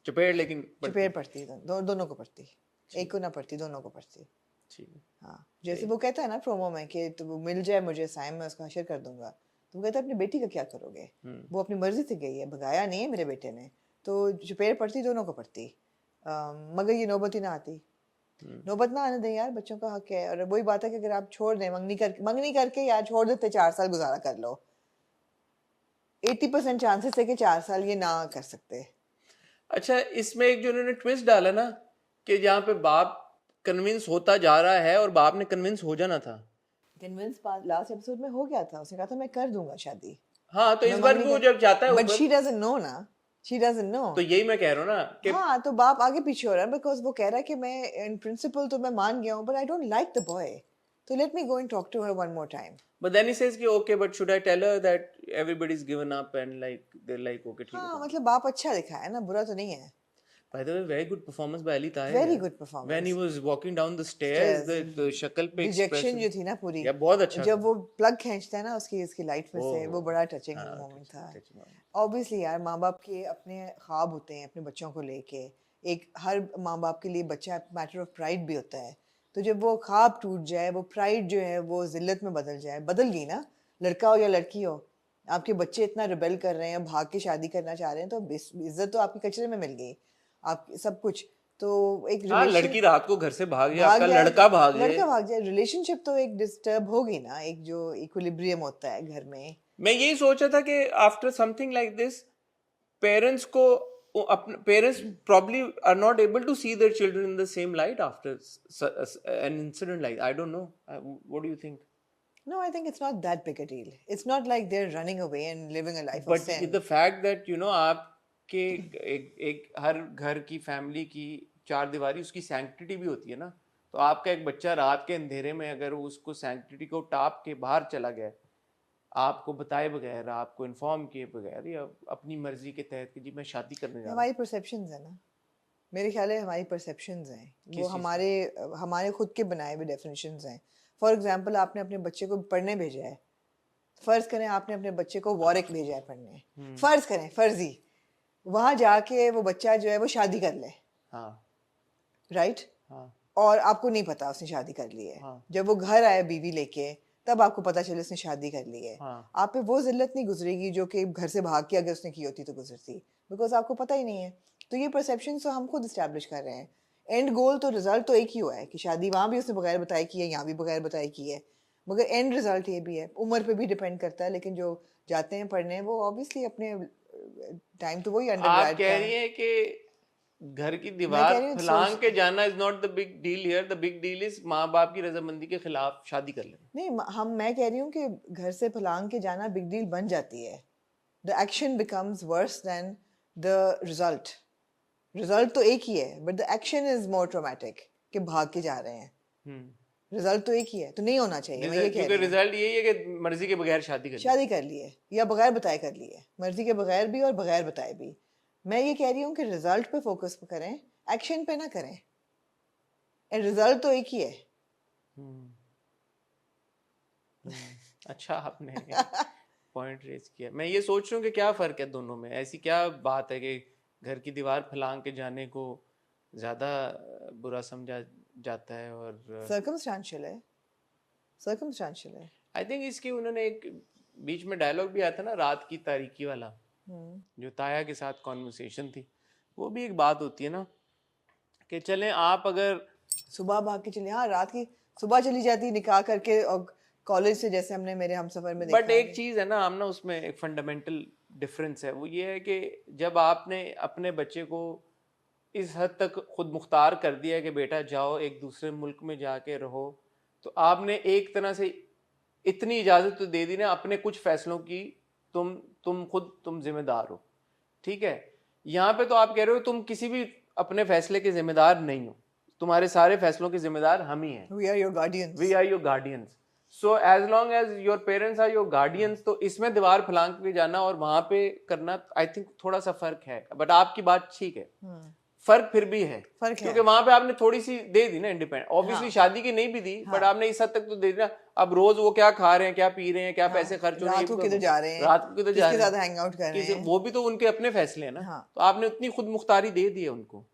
चपेड़, लेकिन चपेड़ पड़ती दोनों को पड़ती, एक को ना पड़ती, दोनों को पड़ती। ठीक है। हाँ जैसे वो कहता है ना प्रोमो में कि तो वो मिल जाए मुझे साइम, मैं उसको हशर कर दूंगा, तो वो कहता है अपनी बेटी का क्या करोगे? वो अपनी मर्जी से गई है, भगाया नहीं है मेरे बेटे ने, तो चपेड़ पड़ती दोनों को पड़ती। मगर ये नौबत ही ना आती, नौबत ना आने दें यार, बच्चों का हक है। और वही बात है कि अगर आप छोड़ दें मंगनी करके यार छोड़ देते, 4 साल गुजारा कर लो, 80% चांसेस है कि 4 साल ये ना कर सकते। अच्छा इसमें एक जो उन्होंने ट्विस्ट डाला ना कि जहाँ पे बाप कन्विंस होता जा रहा है और बाप ने कन्विंस हो जाना था। कन्विंस लास्ट एपिसोड में हो गया था, उसने कहा था मैं कर दूंगा शादी। हाँ तो इस बार वो जब जाता है बट ऊपर, शी डजंट नो ना, शी डजंट नो। तो यही मैं कह रहा हूँ ना कि हाँ तो बाप आगे पीछे हो रहा है, बिकॉज वो कह रहा है कि मैं इन प्रिंसिपल तो मैं मान गया हूँ, but I don't like the boy, तो let me go and talk to her one more time. but then he says कि okay but should I tell her that everybody's given up and like they're like okay ठीक हाँ है। मतलब बाप अच्छा दिखा है ना, बुरा तो नहीं है। By the way very good performance by Ali Tahir very है। Good performance. when he was walking down the stairs the शक्ल पे डिजेक्शन expression जो थी ना पूरी, या बहुत अच्छा जब था। वो प्लग खींचता है ना उसकी लाइट में से, ओह, वो बड़ा टचिंग हाँ, मोमेंट था। touching moment। ऑब्वियसली यार माँ बाप के अपने ख्वाब होते हैं अपने बच्चों को लेके, एक हर माँ बाप के लिए बच्चा मैटर ऑफ प्राइड भी होता है, तो जब वो ख्वाब टूट जाए, वो प्राइड जो है वो जिल्लत में बदल जाए, बदल गई ना, लड़का हो या लड़की हो, आपके बच्चे इतना रिबेल कर रहे हैं, भाग के शादी करना चाह रहे हैं, तो इज्जत तो आपकी कचरे में मिल गई, आप सब कुछ। तो एक हाँ रिलेशन लड़की रात को घर से भाग जाए, भाग आपका जाए, लड़का भाग जाए, रिलेशनशिप तो एक डिस्टर्ब होगी ना, एक जो इक्विलिब्रियम होता है घर में। मैं यही सोचा था कि after something like this parents को अपने parents probably are not able to see their children in the same light after an incident like I don't know what do you think? No, I think it's not that big a deal. It's not like they're running away and living a life of But sin. the fact that you know आपके एक हर घर की family की चार दीवारी उसकी sanctity भी होती है ना, तो आपका एक बच्चा रात के अंधेरे में अगर उसको सैंक्टिटी को टाप के बाहर चला गया, आपको बताए बगैर, आपको इन्फॉर्म किए बगैर या अपनी मर्जी के तहत कि जी मैं शादी करने जा रहा हूँ, हमारी परसेप्शंस है ना, मेरे ख्याल है हमारी परसेप्शंस हैं, वो चीज़ हमारे खुद के बनाए हुए डेफिनेशंस हैं। फॉर एग्जांपल आपने अपने बच्चे को पढ़ने भेजा है, फर्ज करें आपने अपने बच्चे को वॉरिक भेजा है पढ़ने, फर्ज करें फर्जी, वहां जाके वो बच्चा जो है वो शादी कर ले, हाँ राइट, हाँ और आपको नहीं पता उसने शादी कर ली है। हाँ जब वो घर आए बीवी लेके, तब आपको पता चले उसने शादी कर ली है। हाँ आप पे वो जिल्लत नहीं गुजरेगी जो कि घर से भाग के अगर उसने की होती तो गुजरती, बिकॉज आपको पता ही नहीं है। तो ये परसेप्शन तो हम खुद इस्टेब्लिश कर रहे हैं, एंड गोल तो रिजल्ट तो एक ही हुआ है कि शादी वहाँ भी उसने बगैर बताए की है, यहाँ भी बगैर बताए की है, मगर एंड रिजल्ट ये भी है। उम्र पे भी डिपेंड करता है, लेकिन जो जाते हैं पढ़ने वो ऑब्वियसली अपने टाइम तो वही आप अंडरग्रेड कह का रही है। हैं कि घर की मैं दीवार कह रही हूँ फलांग के जाना is not the big deal here, the big deal is माँ बाप की रजामंदी के खिलाफ शादी कर लेना। नहीं, मैं कह रही हूँ कि घर से फलांग के जाना बिग डील बन जाती है, the action becomes worse than the result. Result तो एक ही है, but the action is more traumatic कि भाग के जा रहे हैं। रिजल्ट तो एक ही है, तो नहीं होना चाहिए। मैं ये कह क्योंकि रही हूँ रिजल्ट यही है कि मर्जी के बगैर शादी कर ली। शादी कर लिए या बगैर बताए कर लिए, मर्जी के बगैर भी और बगैर बताए भी। मैं ये कह रही हूँ कि रिजल्ट पे फोकस करें, एक्शन पे ना करें, एंड रिजल्ट तो एक ही है। अच्छा आपने पॉइंट रेज किया। मैं ये सोच रहा हूँ कि क्या फ़र्क है दोनों में, ऐसी क्या बात है कि घर की दीवार फलांग के जाने को ज़्यादा बुरा समझा जाता है और सर्कमस्टांशियल है, सर्कमस्टांशियल है। आई थिंक इसकी उन्होंने एक बीच में डायलॉग भी आया था ना, रात की तारीकी वाला, जो ताया के साथ कॉन्वर्सेशन थी, वो भी एक बात होती है ना कि चलें आप अगर सुबह भाग के चली, हाँ रात की सुबह चली जाती निकाह करके, और कॉलेज से जैसे हमने मेरे हमसफर में देखा। बट एक चीज़ है ना आमना, उसमें एक फंडामेंटल डिफरेंस है, वो ये है कि जब आपने अपने बच्चे को इस हद तक खुद मुख्तार कर दिया है कि बेटा जाओ एक दूसरे मुल्क में जाके रहो, तो आपने एक तरह से इतनी इजाज़त तो दे दी ना अपने कुछ फैसलों की, तुम खुद तुम जिम्मेदार हो, ठीक है। यहाँ पे तो आप कह रहे हो तुम किसी भी अपने फैसले के जिम्मेदार नहीं हो, तुम्हारे सारे फैसलों के जिम्मेदार हम ही हैं। We are your guardians. We are your guardians. So as long as your parents are your guardians, तो इसमें दीवार फलांग के जाना और वहां पे करना आई थिंक थोड़ा सा फर्क है, बट आपकी बात ठीक है। फर्क फिर भी है, फर्क है। क्योंकि वहां पे आपने थोड़ी सी दे दी ना इंडिपेंडेंट, ऑब्वियसली शादी की नहीं भी दी, बट आपने इस हद तक तो दे दिया। अब रोज वो क्या खा रहे हैं, क्या पी रहे हैं, क्या पैसे खर्च हो रहे हैं, रात को किधर जा रहे हैं, रात को किधर जा किसके रहे हैं, साथ हैंग आउट कर रहे हैं, वो भी तो उनके अपने फैसले हैं ना। हाँ। तो आपने उतनी खुद मुख्तारी दे दी है उनको,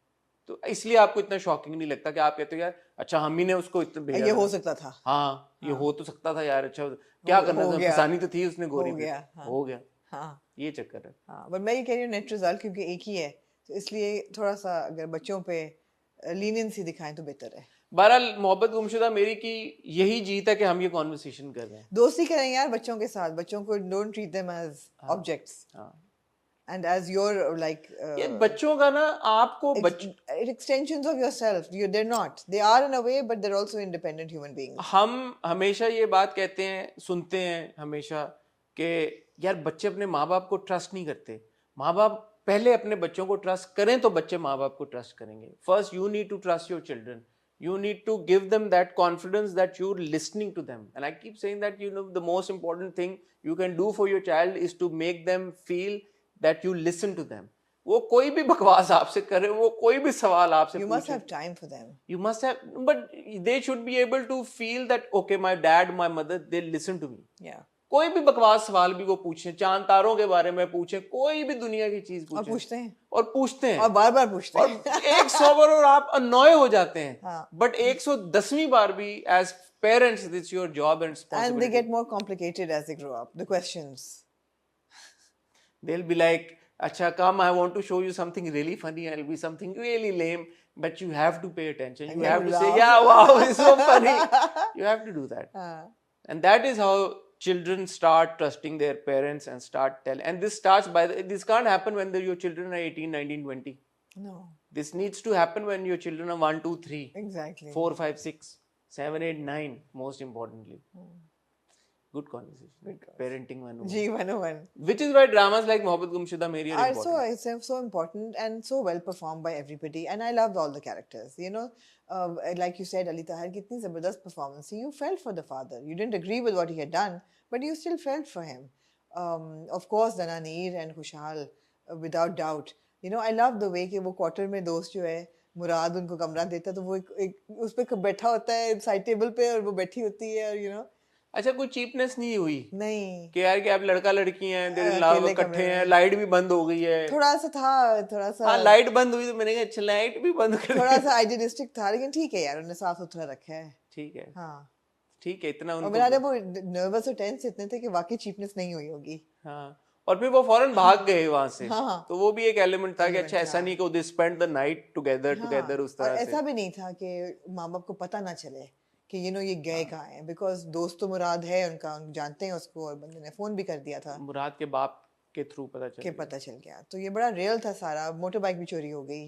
तो इसलिए आपको इतना शॉकिंग नहीं लगता कि आप कहते हो यार अच्छा हम ही ने उसको इतना भेजा ये था। हो सकता था, हाँ ये हो तो सकता था यार, अच्छा क्या करना हो था, गया। फसानी तो थी उसने गोरी हो पे, गया, हाँ। हो गया, हाँ ये चक्कर है। हाँ, बट मैं ये कह रही हूँ नेट रिजल्ट क्योंकि एक ही है, तो इसलिए थोड़ा सा अगर बच्चों पे लीनियंसी दिखाएं तो बेहतर है। बहरहाल मोहब्बत गुमशुदा मेरी की यही जीत है कि हम ये कॉन्वर्सेशन कर रहे हैं। दोस्ती करें यार बच्चों के साथ, बच्चों को don't treat them as objects हाँ एंड एज योर लाइक ये बच्चों का ना आपको extensions of yourself. They're not. They are in a way, but they're also independent human beings. हम हमेशा ये बात कहते हैं, सुनते हैं हमेशा कि यार बच्चे अपने माँ बाप को ट्रस्ट नहीं करते। माँ बाप पहले अपने बच्चों को ट्रस्ट करें तो बच्चे माँ बाप को ट्रस्ट करेंगे। First you need to trust your children, you need to give them that confidence that you're listening to them, and I keep saying that the most important thing you can do for your child is to make them feel that you listen to them. वो कोई भी बकवास आपसे करे, वो कोई भी सवाल आपसे You must have time for them. You must have, but they should be able to feel that okay my dad my mother they listen to me. Yeah. कोई भी बकवास सवाल भी वो पूछें, चांद तारों के बारे में पूछें, कोई भी दुनिया की चीज पूछें, और पूछते हैं और बार बार पूछते हैं और 100 बार और आप अनॉय हो जाते हैं, हाँ. बट 110वीं बार भी as parents this your job and responsibility, and they get more complicated as they grow up, the questions. they'll be like अच्छा come I want to show you something really funny, I'll be something really lame, but you have to pay attention, you have to say yeah wow it's so funny, you have to do that. And that is how children start trusting their parents and start tell, and this starts by this can't happen when your children are 18 19 20. No, this needs to happen when your children are 1 2 3 exactly 4 5 6 7 8 9 most importantly. Good conversation. Parenting 101. G 101. Which is why dramas like Mohabbat Gumshuda Meri are important. So important and so well performed by everybody, and I loved all the characters. Like you said, Ali Tahir, kitni zabardast performance. You felt for the father. You didn't agree with what he had done, but you still felt for him. Of course, Dananeer and Khushal, without doubt. I love the way कि वो quarter में दोस्त जो है मुराद उनको कमरा देता है, तो वो एक उस पे बैठा होता है साइड टेबल पे और वो बैठी होती है, और अच्छा कोई चीपनेस नहीं हुई नहीं कि यार कि आप लड़का लड़की हैं, इकट्ठे हैं, लाइट भी बंद हो गई है, थोड़ा सा हाँ लाइट बंद हुई तो मैंने कहा अच्छा लाइट भी बंद कर, थोड़ा सा आइडियलिस्टिक था, लेकिन ठीक है यार, उन्होंने साफ सुथरा रखा है, ठीक है, हाँ ठीक है, इतना उनको, और वो नर्वस और टेंस इतने थे कि वाकई चीपनेस नहीं हुई होगी, हाँ, और फिर वो फौरन भाग गए वहां से, हाँ, तो वो भी एक एलिमेंट था कि अच्छा ऐसा नहीं कि they spend the night together उस तरह से, ऐसा भी नहीं था कि माँ बाप को पता ना चले कि ये गए कहाँ हैं, बिकॉज दोस्त तो मुराद है उनका, जानते हैं उसको, और बंदे ने फोन भी कर दिया था, मुराद के बाप के थ्रू पता चल गया, तो ये बड़ा रियल था सारा, मोटर बाइक भी चोरी हो गई,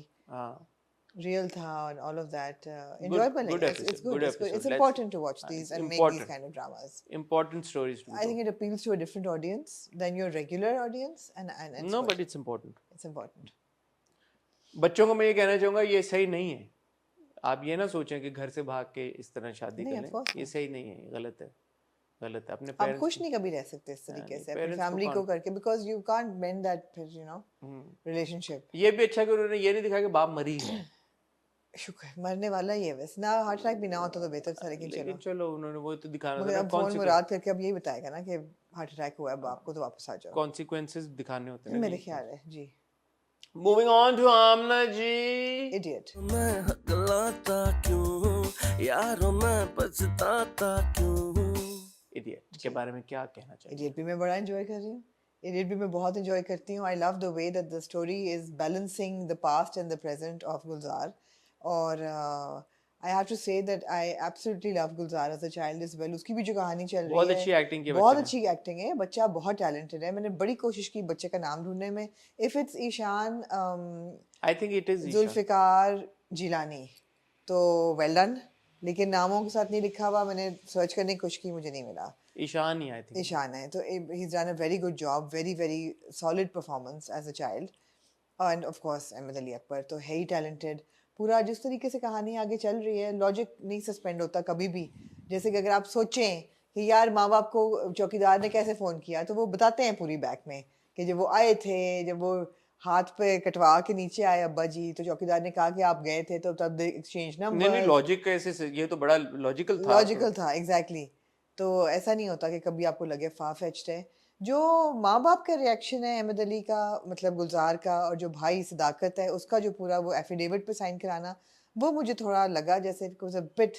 रियल था, and all of that enjoyable. It's good. It's important to watch these and make these kind of dramas. Important stories. I think it appeals to a different audience than your regular audience, and no, but it's important. It's important. बच्चों को मैं ये कहना चाहूँगा, ये सही नहीं है, आप ये ना सोचें कि घर से भाग के इस तरह शादी करें, ये सही नहीं है, गलत है, गलत है। अपने आप खुश नहीं कभी रह सकते इस तरीके से अपनी फैमिली को करके, because you can't mend that relationship. ये भी अच्छा कि उन्होंने ये नहीं दिखाया कि बाप मरी है, शुक्र, मरने वाला ही है, वैसे ना हार्ट अटैक भी ना होता तो बेहतर था, लेकिन चलो उन्होंने वो तो दिखाना था, फोन मुराद करके अब यही बताएगा ना कि हार्ट अटैक हुआ है बाप को, तो वापस आ जाओ, कॉन्सिक्वेंसेस दिखाने होते हैं, मेरे ख्याल है जी। Moving on to Amna ji. Idiot. मैं हकलाता क्यों यारों, मैं पछताता क्यों। Idiot के बारे में क्या कहना चाहिए? Idiot भी मैं बड़ा enjoy कर रही हूँ, Idiot भी मैं बहुत enjoy करती हूँ। I love the way that the story is balancing the past and the present of Gulzar, और I have to say that I absolutely love Gulzar as a child as well. उसकी भी जो कहानी चल रही है, बहुत अच्छी एक्टिंग की, बहुत अच्छी एक्टिंग है, बच्चा बहुत टैलेंटेड है। मैंने बड़ी कोशिश की बच्चे का नाम ढूंढने में, if it's Ishan, I think it is Zulfikar Jilani, तो well done, लेकिन नामों के साथ नहीं लिखा हुआ, मैंने सर्च करने की कोशिश की, मुझे नहीं मिला। ईशान ही, I think ईशान है, तो he's done a very good job, very very solid performance as a child, and of course Ahmad Ali Akbar तो है ही talented। पूरा जिस तरीके से कहानी आगे चल रही है, लॉजिक नहीं सस्पेंड होता कभी भी। जैसे कि अगर आप सोचें कि यार माँ बाप को चौकीदार ने कैसे फ़ोन किया, तो वो बताते हैं पूरी बैक में कि जब वो आए थे, जब वो हाथ पे कटवा के नीचे आए अब्बा जी, तो चौकीदार ने कहा कि आप गए थे तो तब एक्सचेंज नहीं नहीं, नंबर। लॉजिक कैसे ये तो बड़ा लॉजिकल था। लॉजिकल था एग्जैक्टली तो ऐसा नहीं होता कि कभी आपको लगे फार फेच्ड है। जो माँ बाप का रिएक्शन है अहमद अली का, मतलब गुलजार का, और जो भाई सदाकत है उसका जो पूरा वो एफिडेविट पे साइन कराना, वो मुझे थोड़ा लगा जैसे it was a bit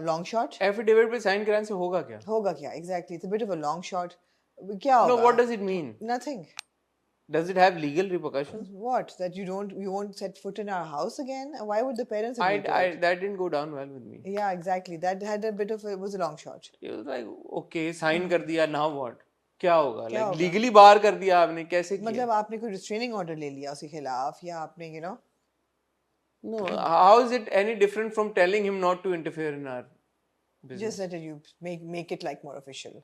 long shot. Affidavit पे साइन कराने से होगा क्या? होगा क्या exactly, it's a bit of a long shot. क्या नो, होगा? What does it mean? Nothing. Does it have legal repercussions? What? That you won't set foot in our house again? Why would the parents I agree to I it? that didn't go down well with me. Yeah, exactly. That had a bit of it was a long shot. It was like, okay, sign कर दिया, now what? क्या होगा? क्या Like होगा? legally बाहर कर दिया आपने, कैसे किया? मतलब आपने कोई रिस्ट्रेनिंग ऑर्डर ले लिया उसके खिलाफ, या आपने No, how is it any different from telling him not to interfere in our business? just that you make it like more official.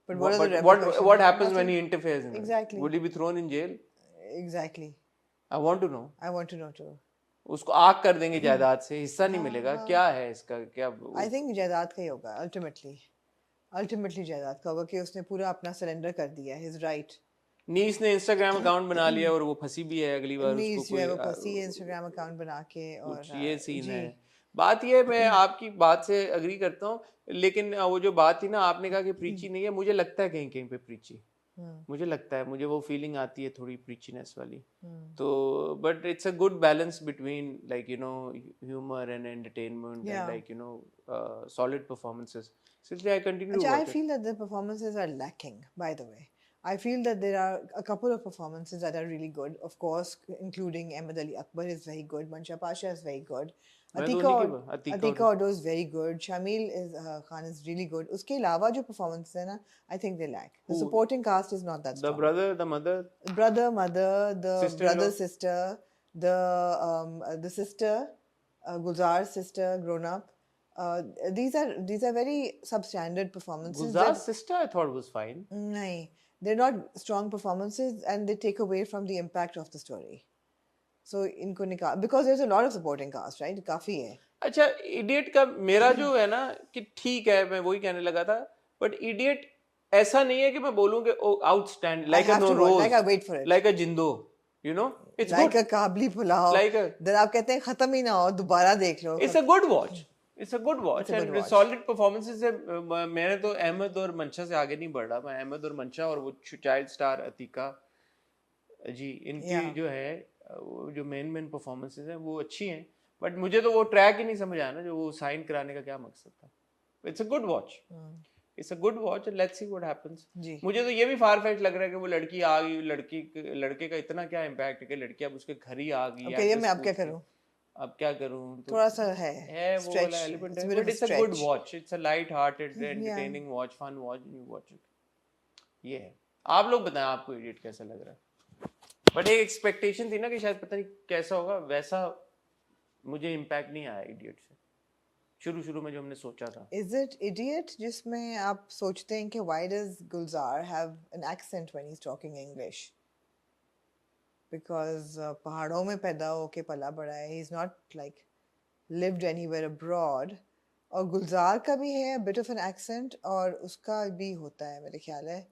But What, what are the but repercussions? what happens when Nothing. he interferes in that? Exactly. Would he be thrown in jail? Exactly. I want to know. I want to know too. उसको आग कर देंगे जायदाद से, हिस्सा नहीं मिलेगा, क्या है इसका क्या? I think जायदाद का ही होगा ultimately जायदाद का होगा कि उसने पूरा अपना सरेंडर कर दिया, his right. नीस ने इंस्टाग्राम अकाउंट बना लिया और वो फंसी भी है, अगली बार नीस उसको जो है कोई वो फंसी है इंस्टाग्राम अकाउंट बना के, और कुछ ये सीन जी। है। बात ये मैं आपकी बात से अग्री करता हूँ, लेकिन वो जो बात थी ना, आपने कहा कि प्रीची नहीं है, मुझे लगता है कहीं कहीं पे प्रीची, मुझे लगता है, मुझे वो फीलिंग आती है थोड़ी प्रीचीनेस वाली। तो but it's a good balance between like you no humour and entertainment and like you no solid performances. So I continue to Actually, I watch it. feel that the performances are lacking, by the way. I feel that there are a couple of performances that are really good. Of course, including Ahmed Ali Akbar is very good. Mansha Pasha is very good. मैं तो Atika उन्हीं की Atika Odo is very good. Shamil Khan is really good. उसके अलावा जो performances है ना, I think they lack. The supporting cast is not that The strong. brother, the mother, Brother, mother, the Sister-in-law. brother, sister, the sister, Gulzar's sister, grown up. These are very substandard performances. Gulzar's sister I thought was fine. नहीं, they're not strong performances, and they take away from the impact of the story. So इनको निकाल, because there's a lot of supporting cast, right? काफी है. अच्छा, idiot का मेरा जो है ना कि ठीक है, मैं वही कहने लगा था, बट इडियट ऐसा नहीं है कि मैं बोलूं कि outstand like a Nauroz, like I wait for it. Like a जिंदो, you know, it's Like good, a Kabuli pulao. Like a- then आप कहते हैं खत्म ही ना हो, दोबारा देख लो. It's a good watch, it's a good watch It's a good and watch. Solid performances है। मैंने तो अहमद और मंशा से आगे नहीं बढ़ रहा, मैं अहमद और मंशा और वो चाइल्ड स्टार अतीका जी, इनकी Yeah. जो है वो जो मेन परफॉर्मेंसेस हैं वो अच्छी हैं, बट मुझे तो वो ट्रैक ही नहीं समझ आया ना, जो वो साइन कराने का क्या मकसद था। It's a good watch, it's a good watch, let's see what happens. जी. मुझे तो ये भी फार फेच लग रहा है कि वो लड़की आ गई, लड़के का इतना क्या इम्पैक्ट है कि लड़की अब उसके घर ही आ गई। Okay, ये मैं अब क्या करूं? अब क्या करूं? तो थोड़ा सा है वो stretch. वाला एलिमेंट It's a है, bit of but a it's a good stretch. Watch, it's a light hearted entertaining watch, fun watch, you watch it. ये है। आप लोग बताएं आपको इडियट कैसा लग रहा है? बट एक एक्सपेक्टेशन थी ना कि शायद पता नहीं कैसा होगा, वैसा मुझे इम्पैक्ट नहीं आया इडियट से, शुरू में जो हमने सोचा था। Is it Idiot जिसमें आप सोचते हैं कि why does Gulzar have an accent when he's talking English? Because पहाड़ों में पैदा होके पला बड़ा है, he's not like lived anywhere abroad. और गुलजार का भी है a bit of an accent, और उसका भी होता है मेरे ख्याल है,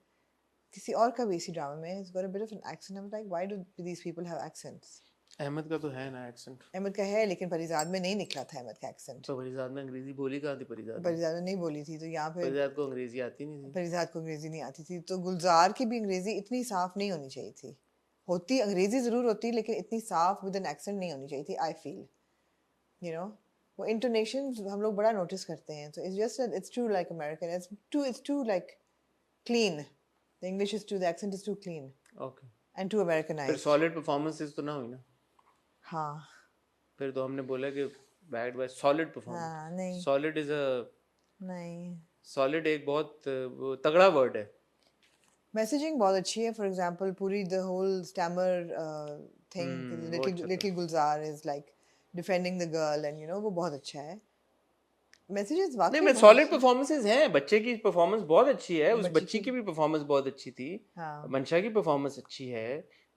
किसी और का भी इसी ड्रामा में he's got a bit of an accent. I'm like, why do these people have accents? Ahmad का तो है ना एक्सेंट। अहमद का है, लेकिन परिजाद में नहीं निकला था अहमद का accent. तो परिजाद में अंग्रेजी बोली कहाँ थी? परिजाद परिजाद में नहीं बोली थी, तो यहाँ पे परिजाद को अंग्रेजी आती नहीं थी। परिजाद को अंग्रेजी नहीं आती थी, तो गुलजार की भी अंग्रेजी इतनी साफ नहीं होनी चाहिए थी। होती अंग्रेजी जरूर होती, लेकिन इतनी साफ विद एन एक्सेंट नहीं होनी चाहिए थी। आई फील यू नो वो इंटोनेशन हम लोग बड़ा नोटिस करते हैं, तो it's just it's too like American, it's too like clean, the English is too, the accent is too clean okay, and too फिर अमेरिकनाइज्ड। सॉलिड परफॉर्मेंसेस तो ना हुई ना, हाँ फिर तो हमने बोला कि बैड बाय सॉलिड हाँ परफॉर्मेंस। नहीं सॉलिड इज अ नहीं, सॉलिड एक बहुत वो तगड़ा वर्ड है। मैसेजिंग बहुत अच्छी है। फॉर एग्जांपल पूरी द होल स्टैमर थिंग, वो अच्छा था। Little Gulzar is like defending the girl, and you know वो बहुत अच्छा है। मैसेजेस वाकई नहीं, मैं बहुत सॉलिड अच्छे हैं। परफॉर्मेंसेस हैं, बच्चे की परफॉर्मेंस बहुत अच्छी है, उस बच्ची बच्ची की- की भी परफॉर्मेंस बहुत अच्छी थी, हाँ मंशा की परफॉर्मेंस अच्छी है,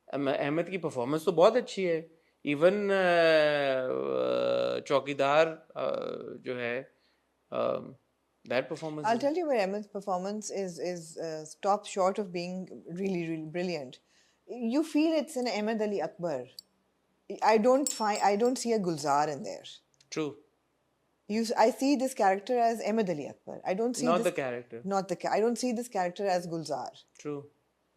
अहमद की परफॉर्मेंस तो बहुत अच्छी है, इवन चौकीदार जो है that performance I'll tell you where Ahmed's performance is stopped short of being really brilliant. you feel it's an Ahmed Ali Akbar. I don't see a Gulzar in there. True. I see this character as Ahmed Ali Akbar. I don't see Not this, the character. I don't see this character as Gulzar. True.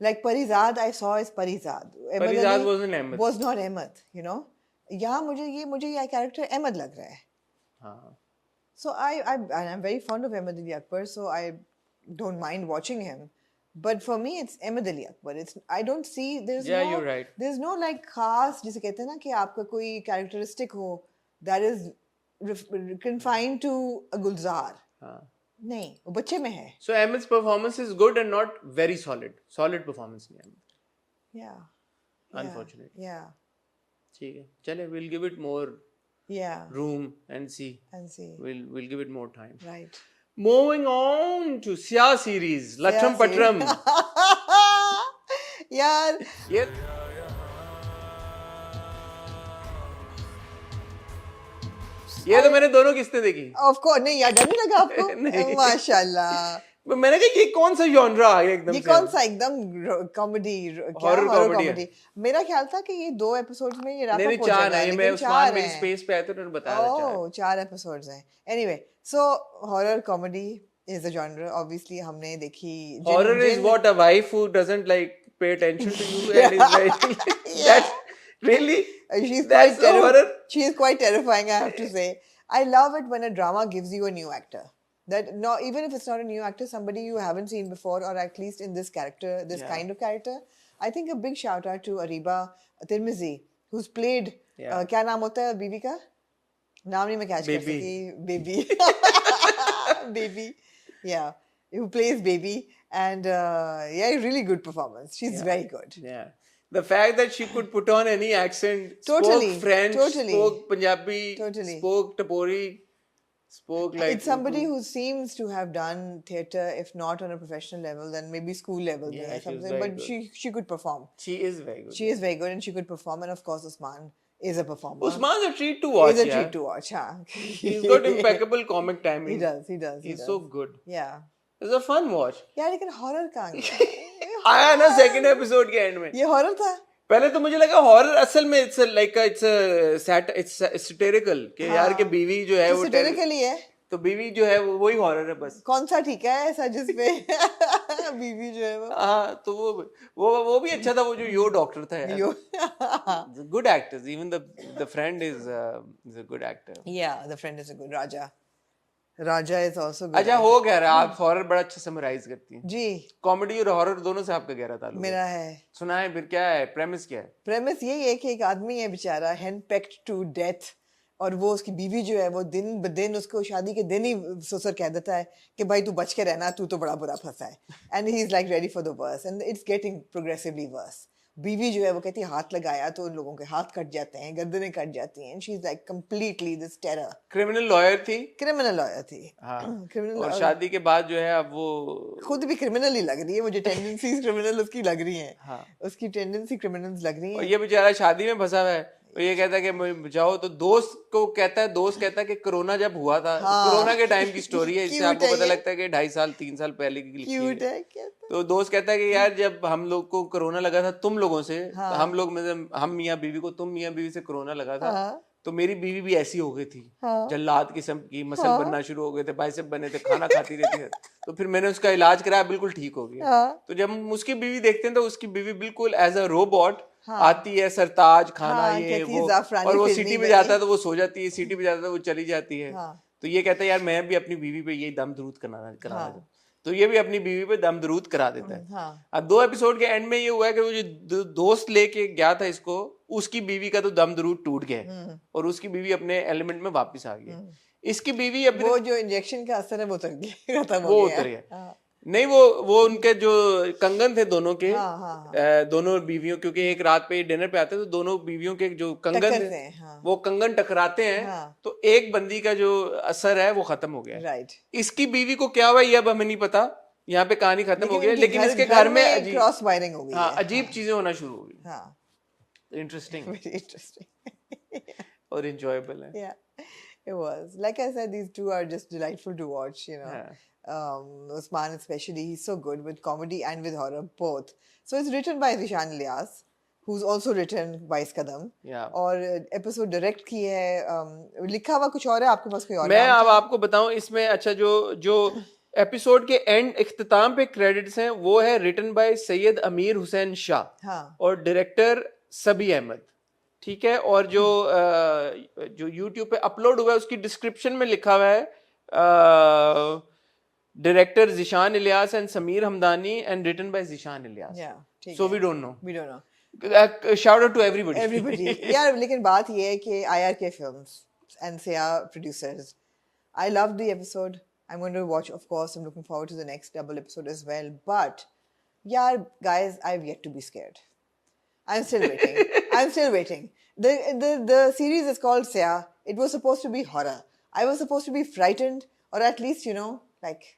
Like Parizad, I saw as Parizad. Ahmed Parizad Ali wasn't Ahmed. Was not Ahmed, you know. यहाँ मुझे ये character Ahmed लग रहा है. हाँ. So I'm very fond of Ahmed Ali Akbar, so I don't mind watching him. But for me, it's Ahmed Ali Akbar. I don't see You're right. There's no like खास जिसे कहते हैं ना कि आपका कोई characteristic हो that is confined to a Gulzar. हाँ. नहीं, वो बच्चे में है. So Ahmed's performance is good and not very solid. Solid performance नहीं Ahmed. Yeah. Unfortunately. Yeah. ठीक है. चले, we'll give it more room and see. We'll give it more time. Right. Moving on to Sia series, Latram Patram. यार ये तो मैंने दोनों किस्तें देखी. ऑफ कोर्स नहीं यार, डर नहीं लगा आपको? नहीं. माशाल्लाह. मैंने कहा ये कौन सा जॉनरा आ गया एकदम ये से. कौन सा एकदम कॉमेडी, हॉरर कॉमेडी. मेरा ख्याल था कि ये 2 एपिसोड्स में ये रैप अप हो चार जाएगा. है. मैं उस्मान मेरी स्पेस पे आया था उन्होंने बताया था 4. 4 एपिसोड्स हैं. Anyway, so horror comedy is a genre. Obviously हमने देखी. Horror is what a wife who doesn't like pay attention to you and is like that really. She is quite terrifying, I have to say. I love it when a drama gives you a new actor. Even if it's not a new actor, somebody you haven't seen before, or at least in this character, this kind of character. I think a big shout out to Ariba Tirmizi, who's played. क्या नाम होता है बीवी का? नाम नहीं मैं catch कर सकी. Baby. Baby. Yeah. Who plays Baby, and really good performance. She's very good. Yeah. The fact that she could put on any accent, Totally, spoke French, totally. spoke Punjabi, Totally. spoke Tapori, spoke like... It's somebody who seems to have done theatre, if not on a professional level, then maybe school level Yeah, or she was something. very But good. she could perform. She is very good. She is very good, and she could perform. And of course, Usman is a performer. Usman's a treat to watch. He's a yeah. treat to watch. Huh? He's got impeccable comic timing. He does. He's so good. Yeah. It's a fun watch. यार लेकिन horror कहाँ गया? आया ना second episode के and में. ये horror था. पहले तो मुझे लगा हॉरर, असल में it's satirical कि यार के बीवी जो है वो satirical ही है. तो बीवी जो है वो वही हॉरर है बस. कौन सा ठीक है ऐसा जिसपे बीवी जो है वो. हाँ तो वो भी अच्छा था. वो जो यो डॉक्टर था यार. Good actors. Even the friend is a good actor. Yeah, the friend is a good Raja. Raja is also good. अच्छा हो गया रहा. आप हॉरर बड़ा अच्छा समराइज करती हैं. जी. कॉमेडी और हॉरर दोनों से आपका गहरा ताल्लुक मेरा है. सुनाए फिर क्या है प्रेमिस क्या है? प्रेमिस यही है कि एक आदमी है बेचारा henpecked to death, और वो उसकी बीवी जो है वो दिन ब दिन उसको शादी के दिन ही ससुर कह देता है कि भाई तू बच के रहना, तू तो बड़ा बुरा फंसा है. And he is like ready for the worst and it's getting progressively worse. बीवी जो है वो कहती है हाथ लगाया तो उन लोगों के हाथ कट जाते हैं, गर्दनें कट जाती हैं. She is like completely this terror. Criminal lawyer थी. हाँ. और शादी के बाद जो है अब वो खुद भी क्रिमिनल ही लग रही है. वो जो टेंडेंसीज क्रिमिनल उसकी लग रही हैं. हाँ. उसकी टेंडेंसी क्रिमिनल्स लग रही हैं. और ये बेचारा शादी में फंसा हुआ है. तो ये कहता है कि जाओ, तो दोस्त कहता है कि कोरोना जब हुआ था, कोरोना के टाइम की स्टोरी है. इससे आपको पता लगता है कि 2.5 साल 3 साल पहले की लिखी है. तो दोस्त कहता है कि यार जब हम लोग को कोरोना लगा था तुम लोगों से, हम लोग में हम मियाँ बीवी को, तुम मियाँ बीवी से कोरोना लगा था, तो मेरी बीवी भी ऐसी हो गई थी. जल्लाद किस्म की, मसल बनना शुरू हो गए थे, बाइसेप बने थे, खाना खाती रहती है. तो फिर मैंने उसका इलाज कराया, बिल्कुल ठीक हो गया. तो जब हम उसकी बीवी देखते हैं तो उसकी बीवी बिल्कुल एज अ रोबोट आती है, सरताज खाना ये वो, और वो सिटी में जाता है तो वो सो जाती है, सिटी में जाता है तो वो चली जाती है. तो ये कहता है यार मैं भी अपनी बीवी पे यही दम दरूद कराना. तो ये भी अपनी बीवी पे दम दरूद करा देता है. अब 2 एपिसोड के एंड में ये हुआ है कि वो जो दोस्त लेके गया था इसको, उसकी बीवी का तो दम दरूद टूट गया और उसकी बीवी अपने एलिमेंट में वापस आ गई. इसकी बीवी अभी वो जो इंजेक्शन का असर है वो उतर गया, खत्म हो वो गया. उतर गया. नहीं वो उनके जो कंगन थे दोनों के, दोनों बीवियों, क्योंकि एक रात पे डिनर पे आते तो दोनों बीवियों के जो कंगन थे वो कंगन टकराते हैं. तो एक बंदी का जो असर है वो खत्म हो गया. राइट. इसकी बीवी को क्या हुआ ये अब हमें नहीं पता. यहाँ पे कहानी खत्म हो गई, लेकिन इसके घर में क्रॉस वायरिंग हो गई. हाँ, अजीब चीजें होना शुरू हो गई. हाँ, इंटरेस्टिंग और enjoyable है. Yeah, it was. Like I said, these two are just delightful to watch, you know. Usman especially, he's so good with comedy and with horror both. So it's written by Zishan Ilyas, who's also written Vice Kadam. Yeah. और episode direct की है, लिखा हुआ कुछ और है, आपके पास कोई और मैं नाम अब था? आपको बताऊं इसमें, अच्छा जो एपिसोड के एंड इख्तिताम पे क्रेडिट्स हैं वो है रिटन बाय सैयद अमीर हुसैन शाह हाँ और डायरेक्टर सबी अहमद, ठीक है। और जो यूट्यूब पे अपलोड हुआ है उसकी डिस्क्रिप्शन में लिखा हुआ है director Zeeshan Ilyas and Sameer Hamdani and written by Zeeshan Ilyas. या ठीक सो है, we don't know, we don't know. Shout out to everybody. Everybody. यार लेकिन बात ये है कि IRK Films and Sia producers, I loved the episode. I'm going to watch, of course. I'm looking forward to the next double episode as well. But, yeah, guys, I've yet to be scared. I'm still waiting. I'm still waiting. The series is called Sia. It was supposed to be horror. I was supposed to be frightened, or at least, you know, like.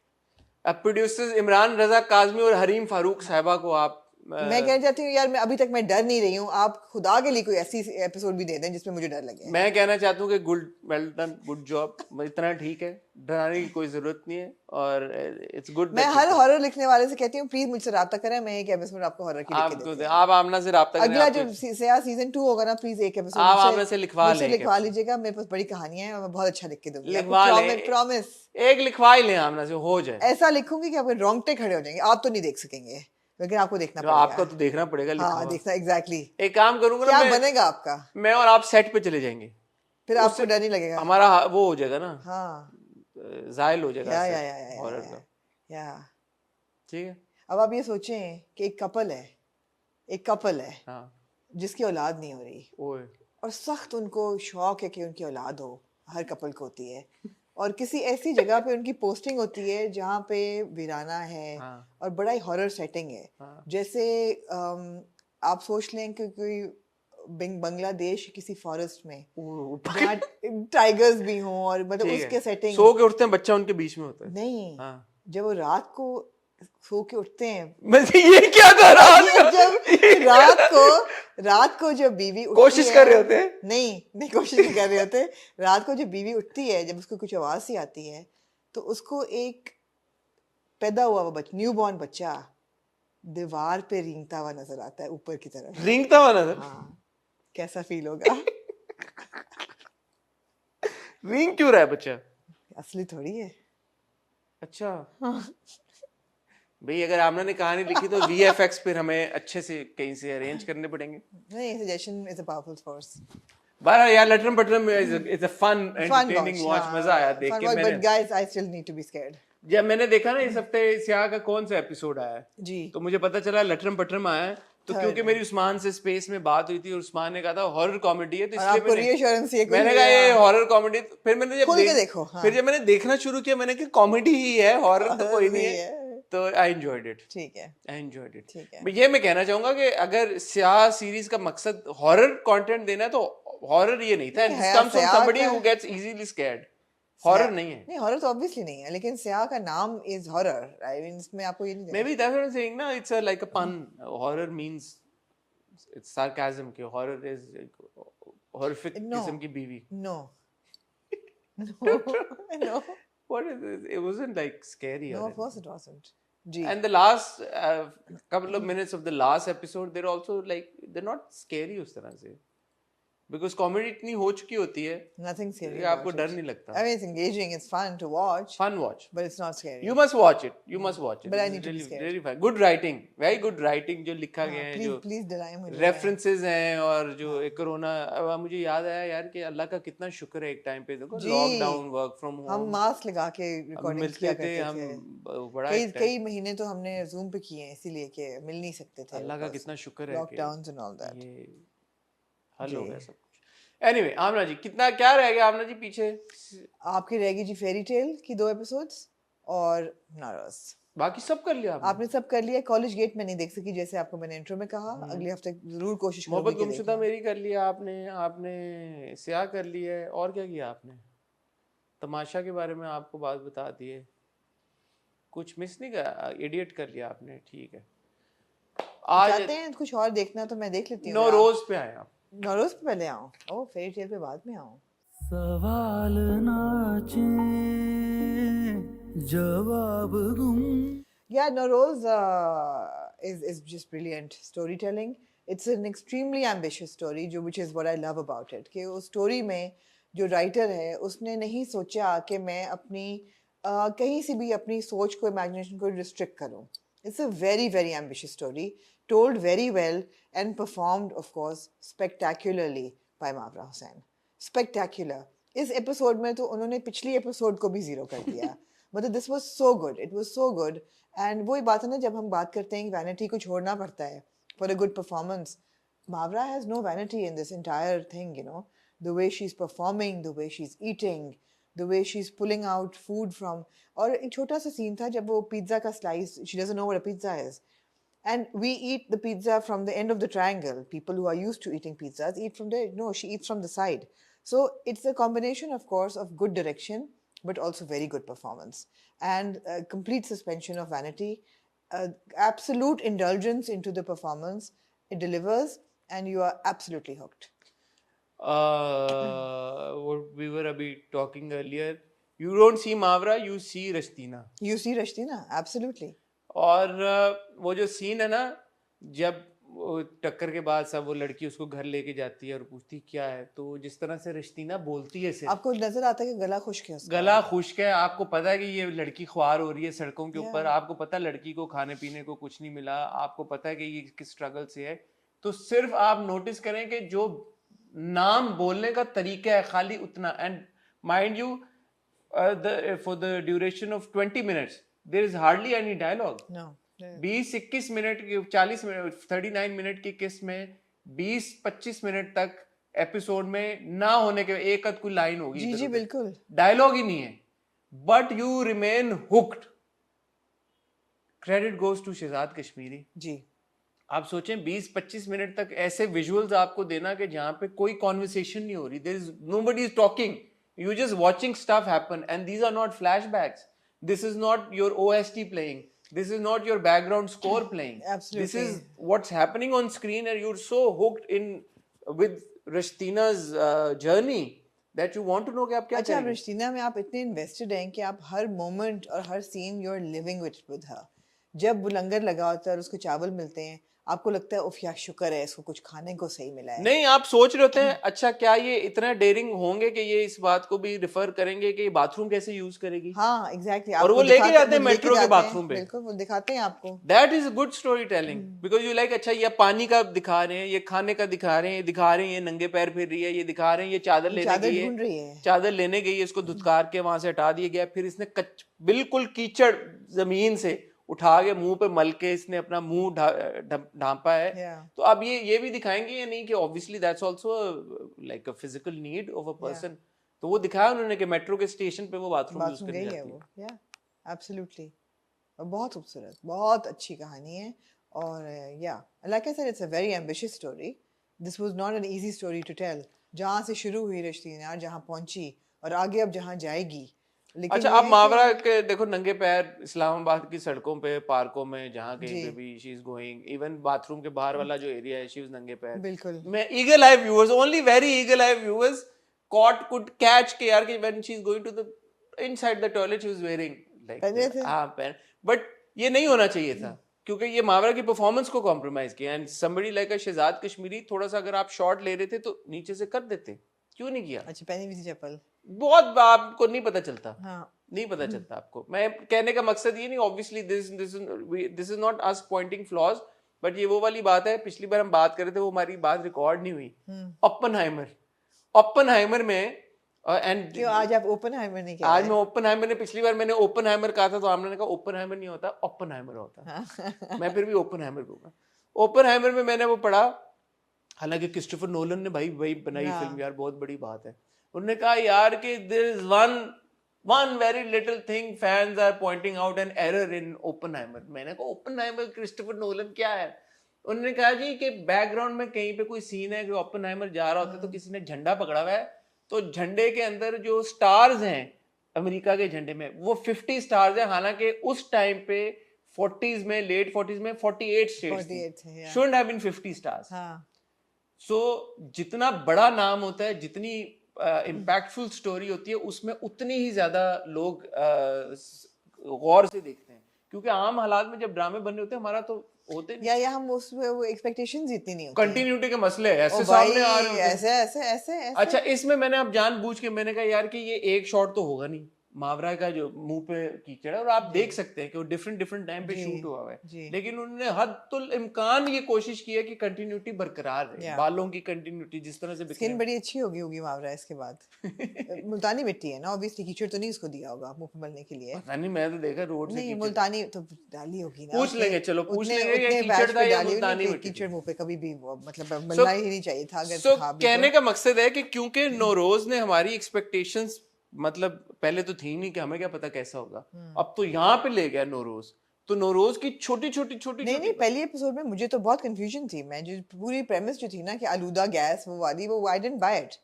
अब producers Imran रजा काज़मी और हरीम फारूक साहिबा को आप मैं कहना चाहती हूँ यार, मैं अभी तक मैं डर नहीं रही हूँ, आप खुदा के लिए कोई ऐसी एपिसोड भी दे दें जिसमें मुझे डर लगे। मैं कहना चाहता हूँ कि good, well done, good job, इतना ठीक है, डराने की कोई जरूरत नहीं है और इट्स गुड। मैं हर हॉरर लिखने वाले से कहती हूँ प्लीज मुझसे राब्ता करें, मैं एक एपिसोड आपको हॉरर की लिख के देती हूँ। आप आमना से राब्ता करें, अगला जब सया सीजन 2 होगा ना, प्लीज एक एपिसोड आप आमना से लिखवा लीजिएगा। मेरे पास बड़ी कहानियां हैं और मैं बहुत अच्छा लिख के दूंगी, लिखवा लें, प्रॉमिस। एक लिखवा ही लें आमना से, हो जाए। ऐसा लिखूंगी कि आपके रोंगटे खड़े हो जाएंगे। आप तो नहीं देख सकेंगे लेकिन आपको देखना पड़ेगा। आपका तो देखना पड़ेगा। हाँ देखना, एग्जैक्टली। एक काम करूंगा क्या ना, बनेगा आपका? मैं और आप सेट पे चले जाएंगे, फिर आपको डर नहीं लगेगा। हमारा वो हो जाएगा ना, हाँ जायल हो जाएगा या हॉरर का, ठीक है। अब आप ये सोचें कि एक कपल है हाँ जिसकी औलाद नहीं हो रही ओए, और सख्त उनको शौक है कि उनकी औलाद हो, हर कपल को होती है, और किसी ऐसी जगह पे उनकी पोस्टिंग होती है जहाँ पे वीराना है हाँ। और बड़ा ही हॉरर सेटिंग है। हाँ। जैसे आप सोच लें कि कोई बांग्लादेश किसी फॉरेस्ट में जहाँ टाइगर्स भी हों और मतलब उसके सेटिंग, सो के उठते हैं, बच्चा उनके बीच में होता है। नहीं हाँ। जब वो रात को सो के उठते हैं, मैं ये क्या कर रहा जब रात को जब बीवी कोशिश कर रहे होते हैं, नहीं कोशिश नहीं कर रहे होते, रात को जब बीवी उठती है, जब उसको कुछ आवाज सी आती है तो उसको एक पैदा हुआ हुआ न्यूबॉर्न बच्चा दीवार पे रेंगता हुआ नजर आता है, ऊपर की तरफ रेंगता हुआ नजर। हाँ, कैसा फील होगा? रेंग क्यों रहा है बच्चा? असली थोड़ी है। अच्छा भाई, अगर आमना ने कहानी लिखी तो VFX फिर हमें अच्छे से कहीं से अरेंज करने पड़ेंगे। नहीं, suggestion is a powerful force. बहरहाल यार, Latram Patram is a fun entertaining watch, मजा आया देख के। मैंने, but guys I still need to be scared. जब मैंने देखा ना इस हफ्ते स्याह का कौन सा एपिसोड आया है जी, तो मुझे पता चला लटरम पटरम आया है, तो क्योंकि मेरी उस्मान से स्पेस में बात हुई थी और उस्मान ने कहा था हॉरर कॉमेडी है, तो इसलिए मैंने कहा ये हॉरर कॉमेडी। फिर मैंने जब मैंने देखना शुरू किया, मैंने कहा कॉमेडी ही है, हॉरर तो कोई नहीं है, तो आई एंजॉयड इट। ठीक है, आई एंजॉयड इट। ठीक है। ये मैं कहना चाहूंगा कि अगर स्याह सीरीज का मकसद हॉरर कंटेंट देना है तो हॉरर ये नहीं था, this comes from somebody who gets easily scared. Horror नहीं है। नहीं, हॉरर तो ऑब्वियसली नहीं है, लेकिन स्याह का नाम इज हॉरर। आई मीन इसमें आपको ये नहीं, may be that's what I am saying ना, इट्स लाइक अ पन। हॉरर मींस इट्स सार्कास्म के हॉरर इज हॉरिफिक किस्म की बीवी। No no What is this? It wasn't like scary. No, of course it wasn't. Gee. And the last couple of minutes of the last episode, they're also like, they're not scary उस तरह से, because comedy इतनी हो चुकी होती है, nothing scary कि आपको डर नहीं लगता। I mean, it's engaging, it's fun to watch. Fun watch. But it's not scary. You must watch it. You must watch it. But I It's need to be really, scared. really fun. Good writing. Very good writing जो लिखा गया है, जो Please डराएं मुझे। references हैं, और जो corona, अब मुझे याद आया यार कि अल्लाह का कितना शुक्र है, एक टाइम पे देखो लॉकडाउन, वर्क फ्रॉम होम, हम मास्क लगा के रिकॉर्डिंग किया करते थे, हम बड़ा कई महीने तो हमने जूम पे किए हैं इसीलिए कि मिल नहीं सकते थे। अल्लाह का कितना शुक्र है, लॉकडाउन्स एंड ऑल दैट, ये हल हो गया सब कुछ। एनीवे, आमना जी कितना क्या रह गया आमना जी पीछे? आपकी रहेगी जी फेरी टेल की 2 एपिसोड्स और नारस। बाकी सब कर लिया आपने सब कर लिया। कॉलेज गेट में नहीं देख सकी, जैसे आपको मैंने इंट्रो में कहा, अगले हफ्ते जरूर कोशिश करूंगी। मोहब्बत गुमशुदा मेरी कर लिया आपने स्याह कर लिया है, और क्या किया आपने? तमाशा के बारे में आपको बात बता दी है, कुछ मिस नहीं करा, इडियट कर लिया आपने, ठीक है। आज चाहते हैं कुछ और देखना तो मैं देख लेती हूँ। नौरोज पे आए आप? नौरोज पे पहले आऊँ? ओह, फेरी टेल पे बाद में आऊँ? सवाल नाचे जवाब गुम Yeah, Noroz is just brilliant storytelling. It's an extremely ambitious story, which is what I love about it. कि उस story में जो writer है उसने नहीं सोचा कि मैं अपनी कहीं से भी अपनी सोच को imagination को restrict करूं. It's a very very ambitious story, told very well and performed of course spectacularly by Mavra Hussain. Spectacular. इस एपिसोड में तो उन्होंने पिछली एपिसोड को भी जीरो कर दिया. मतलब this was so good, it was so good. And वही बात है ना, जब हम बात करते हैं कि वैनिटी को छोड़ना पड़ता है for a good performance, Mavra has no vanity in this entire thing, you know. The way she's performing, the way she's eating, the way she's pulling out food from. और एक छोटा सा सीन था जब वो पिज्जा का slice, she doesn't know what a pizza is. And we eat the pizza from the end of the triangle. People who are used to eating pizzas eat from there. No, she eats from the side. So it's a combination, of course, of good direction, but also very good performance. And complete suspension of vanity, absolute indulgence into the performance. It delivers, and you are absolutely hooked. What we were abhi talking earlier, you don't see Mavra, you see Rashtina. You see Rashtina, absolutely. और वो जो scene है ना, जब वो टक्कर के बाद सब वो लड़की उसको घर लेके जाती है और पूछती क्या है, तो जिस तरह से रश्तीना बोलती है, सिर्फ आपको नजर आता है कि गला खुश्क है उसका. गला खुश्क है, आपको पता है कि ये लड़की ख्वार हो रही है सड़कों के ऊपर, आपको पता है लड़की को खाने पीने को कुछ नहीं मिला, आपको पता है कि ये किस स्ट्रगल से है, तो सिर्फ आप नोटिस करें कि जो नाम बोलने का तरीका है खाली उतना. And mind you for the duration of 20 minutes there is hardly any dialogue. No. 20-21 minute की 40 मिनट 39 मिनट की किस्त में 20-25 मिनट तक एपिसोड में ना होने के एक आध कोई लाइन होगी, जी जी बिल्कुल, डायलॉग ही नहीं है, but you remain hooked. Credit goes to Shahzad Kashmiri ji. आप सोचें 20-25 मिनट तक ऐसे विजुअल्स आपको देना कि जहां पे कोई कॉन्वर्सेशन नहीं हो रही, there is nobody is talking, you just watching stuff happen, and these are not flashbacks, this is not your OST playing, this is not your background score playing. Absolutely. This is what's happening on screen, and you're so hooked in with Rashtina's journey that you want to know कि आप क्या अच्छा, करेंगे. रश्तीना में आप इतने invested हैं कि आप हर मोमेंट और हर scene you are living with her. जब वो लंगर लगा होता है और उसको चावल मिलते हैं, आपको लगता है उफ यार शुक्र है इसको कुछ खाने को सही मिला है. नहीं, आप सोच रहे होते हैं अच्छा क्या ये इतना डेयरिंग होंगे कि ये इस बात को भी रिफर करेंगे कि बाथरूम कैसे यूज करेगी. हाँ एग्जैक्टली. और वो लेके जाते हैं मेट्रो के बाथरूम पे. बिल्कुल, वो दिखाते हैं आपको. That is good storytelling because you like अच्छा ये पानी का दिखा रहे हैं, ये खाने का दिखा रहे हैं, ये नंगे पैर फिर रही है, ये दिखा रहे हैं, ये चादर लेने गई ढूंढ रही है, चादर लेने गई है, इसको धुतकार के वहां से हटा दिया गया, फिर इसने बिल्कुल कीचड़ जमीन से उठा के मुंह पे मल के इसने अपना मुंह ढांपा है. तो अब ये भी दिखाएंगे या नहीं कि obviously that's also like a physical need of a person. तो वो दिखाया उन्होंने कि मेट्रो के स्टेशन पे वो बाथरूम यूज करने जाती है. वो या एब्सोल्युटली. बहुत खूबसूरत, बहुत अच्छी कहानी है. और या like I said it's a very ambitious story. This was not an easy story to tell. जहां से शुरू हुई रश्तीना, जहां पहुंची और आगे अब जहां जाएगी. अच्छा, आप मावरा के देखो नंगे पैर इस्लामाबाद की सड़कों पे, पार्कों में, जहाँ कहीं पे भी she is going, even bathroom के बाहर वाला जो एरिया है, शी इज नंगे पैर. बिल्कुल. मैं eagle I viewers, only very eagle I viewers could catch के यार कि when she is going to the inside the toilet she was wearing like हाँ, but ये नहीं होना चाहिए था क्योंकि ये मावरा की परफॉर्मेंस को कॉम्प्रोमाइज किया. And somebody like a Shahzad Kashmiri, थोड़ा सा अगर आप शॉट ले रहे थे तो नीचे से कर देते, क्यों नहीं किया? अच्छा, पहनी हुई थी चप्पल. बहुत आपको नहीं पता चलता. हाँ. नहीं पता चलता आपको. मैं कहने का मकसद ये नहीं, obviously this is not us pointing flaws, but ये वो वाली बात है, पिछली बार हम बात कर रहे थे, वो हमारी बात रिकॉर्ड नहीं हुई. ओपनहाइमर में एंड क्यों आज आप ओपनहाइमर नहीं कह रहे? आज मैं ओपनहाइमर ने, पिछली बार मैंने ओपनहाइमर कहा था तो आपने कहा ओपनहाइमर नहीं होता, ओपनहाइमर होता. मैं फिर भी ओपनहाइमर कहूंगा. ओपनहाइमर में मैंने वो पढ़ा, हालांकि क्रिस्टोफर नोलन ने भाई बनाई फिल्म यार, बहुत बड़ी बात है. उन्होंने कहा यार कि there is one very little thing fans are pointing out an error in Oppenheimer. मैंने कहा Oppenheimer क्रिस्टोफर नोलन क्या है? उन्होंने कहा जी कि बैकग्राउंड में कहीं पे कोई सीन है कि Oppenheimer जा रहा होता है तो किसी ने झंडा पकड़ा हुआ है, तो झंडे के अंदर जो स्टार्स हैं अमेरिका के झंडे में वो 50 स्टार्स हैं, हालांकि उस टाइम पे 40s में, लेट 40s में 48 स्टेट्स थे. Shouldn't have been 50 stars. So जितना बड़ा नाम होता है, जितनी इम्पैक्टफुल स्टोरी होती है उसमें उतनी ही ज्यादा लोग गौर से देखते हैं, क्योंकि आम हालात में जब ड्रामे बन रहे होते हैं हमारा तो होते नहीं, या हम उसमें वो एक्सपेक्टेशंस इतनी नहीं होती हैं। कंटिन्यूटी के मसले ऐसे ओ भाई, सामने आ रहे होते हैं। ऐसे ऐसे ऐसे ऐसे अच्छा, इसमें मैंने अब जानबूझ के मैंने कहा यार कि ये एक शॉट तो होगा नहीं, मावरा का जो मुंह पे कीचड़ है, और आप देख सकते हैं कि वो डिफरेंट डिफरेंट टाइम पे जी, शूट हुआ हुआ है, जी। लेकिन उन्होंने हद इम्कान ये कोशिश की है कि कंटिन्यूटी बरकरार रहे, Yeah. बालों की कंटिन्यूटी जिस तरह से स्किन बिखरे बड़ी अच्छी होगी होगी मावरा इसके बाद। मुल्तानी मिट्टी है ना, ऑब्वियसली कीचड़ तो नहीं उसको दिया होगा मुंह पे मलने के लिए। पता नहीं, मैं तो देखा रोड से नहीं, कीचड़। मुल्तानी तो डाली होगी ना। पूछ लेंगे, चलो पूछ उतने लेंगे कि उतने कीचड़ बैच था पे या डाली हुई मुल्तानी नहीं कि मिट्टी थी। कीचड़ मुंह पे कभी भी मतलब मलना ही नहीं चाहिए था अगर सो था भी कहने तो। का मकसद है कि क्योंकि नौरोज ने हमारी एक्सपेक्टेशंस मतलब पहले तो थी नहीं कि हमें क्या पता कैसा होगा, अब तो यहाँ पे ले गया नौरोज, तो नौरोज की छोटी छोटी छोटी नहीं नहीं, पहली एपिसोड में मुझे तो बहुत कंफ्यूजन थी। मैं जो पूरी प्रेमिस जो थी ना कि आलूदा गैस वो वाली, वो I didn't buy it,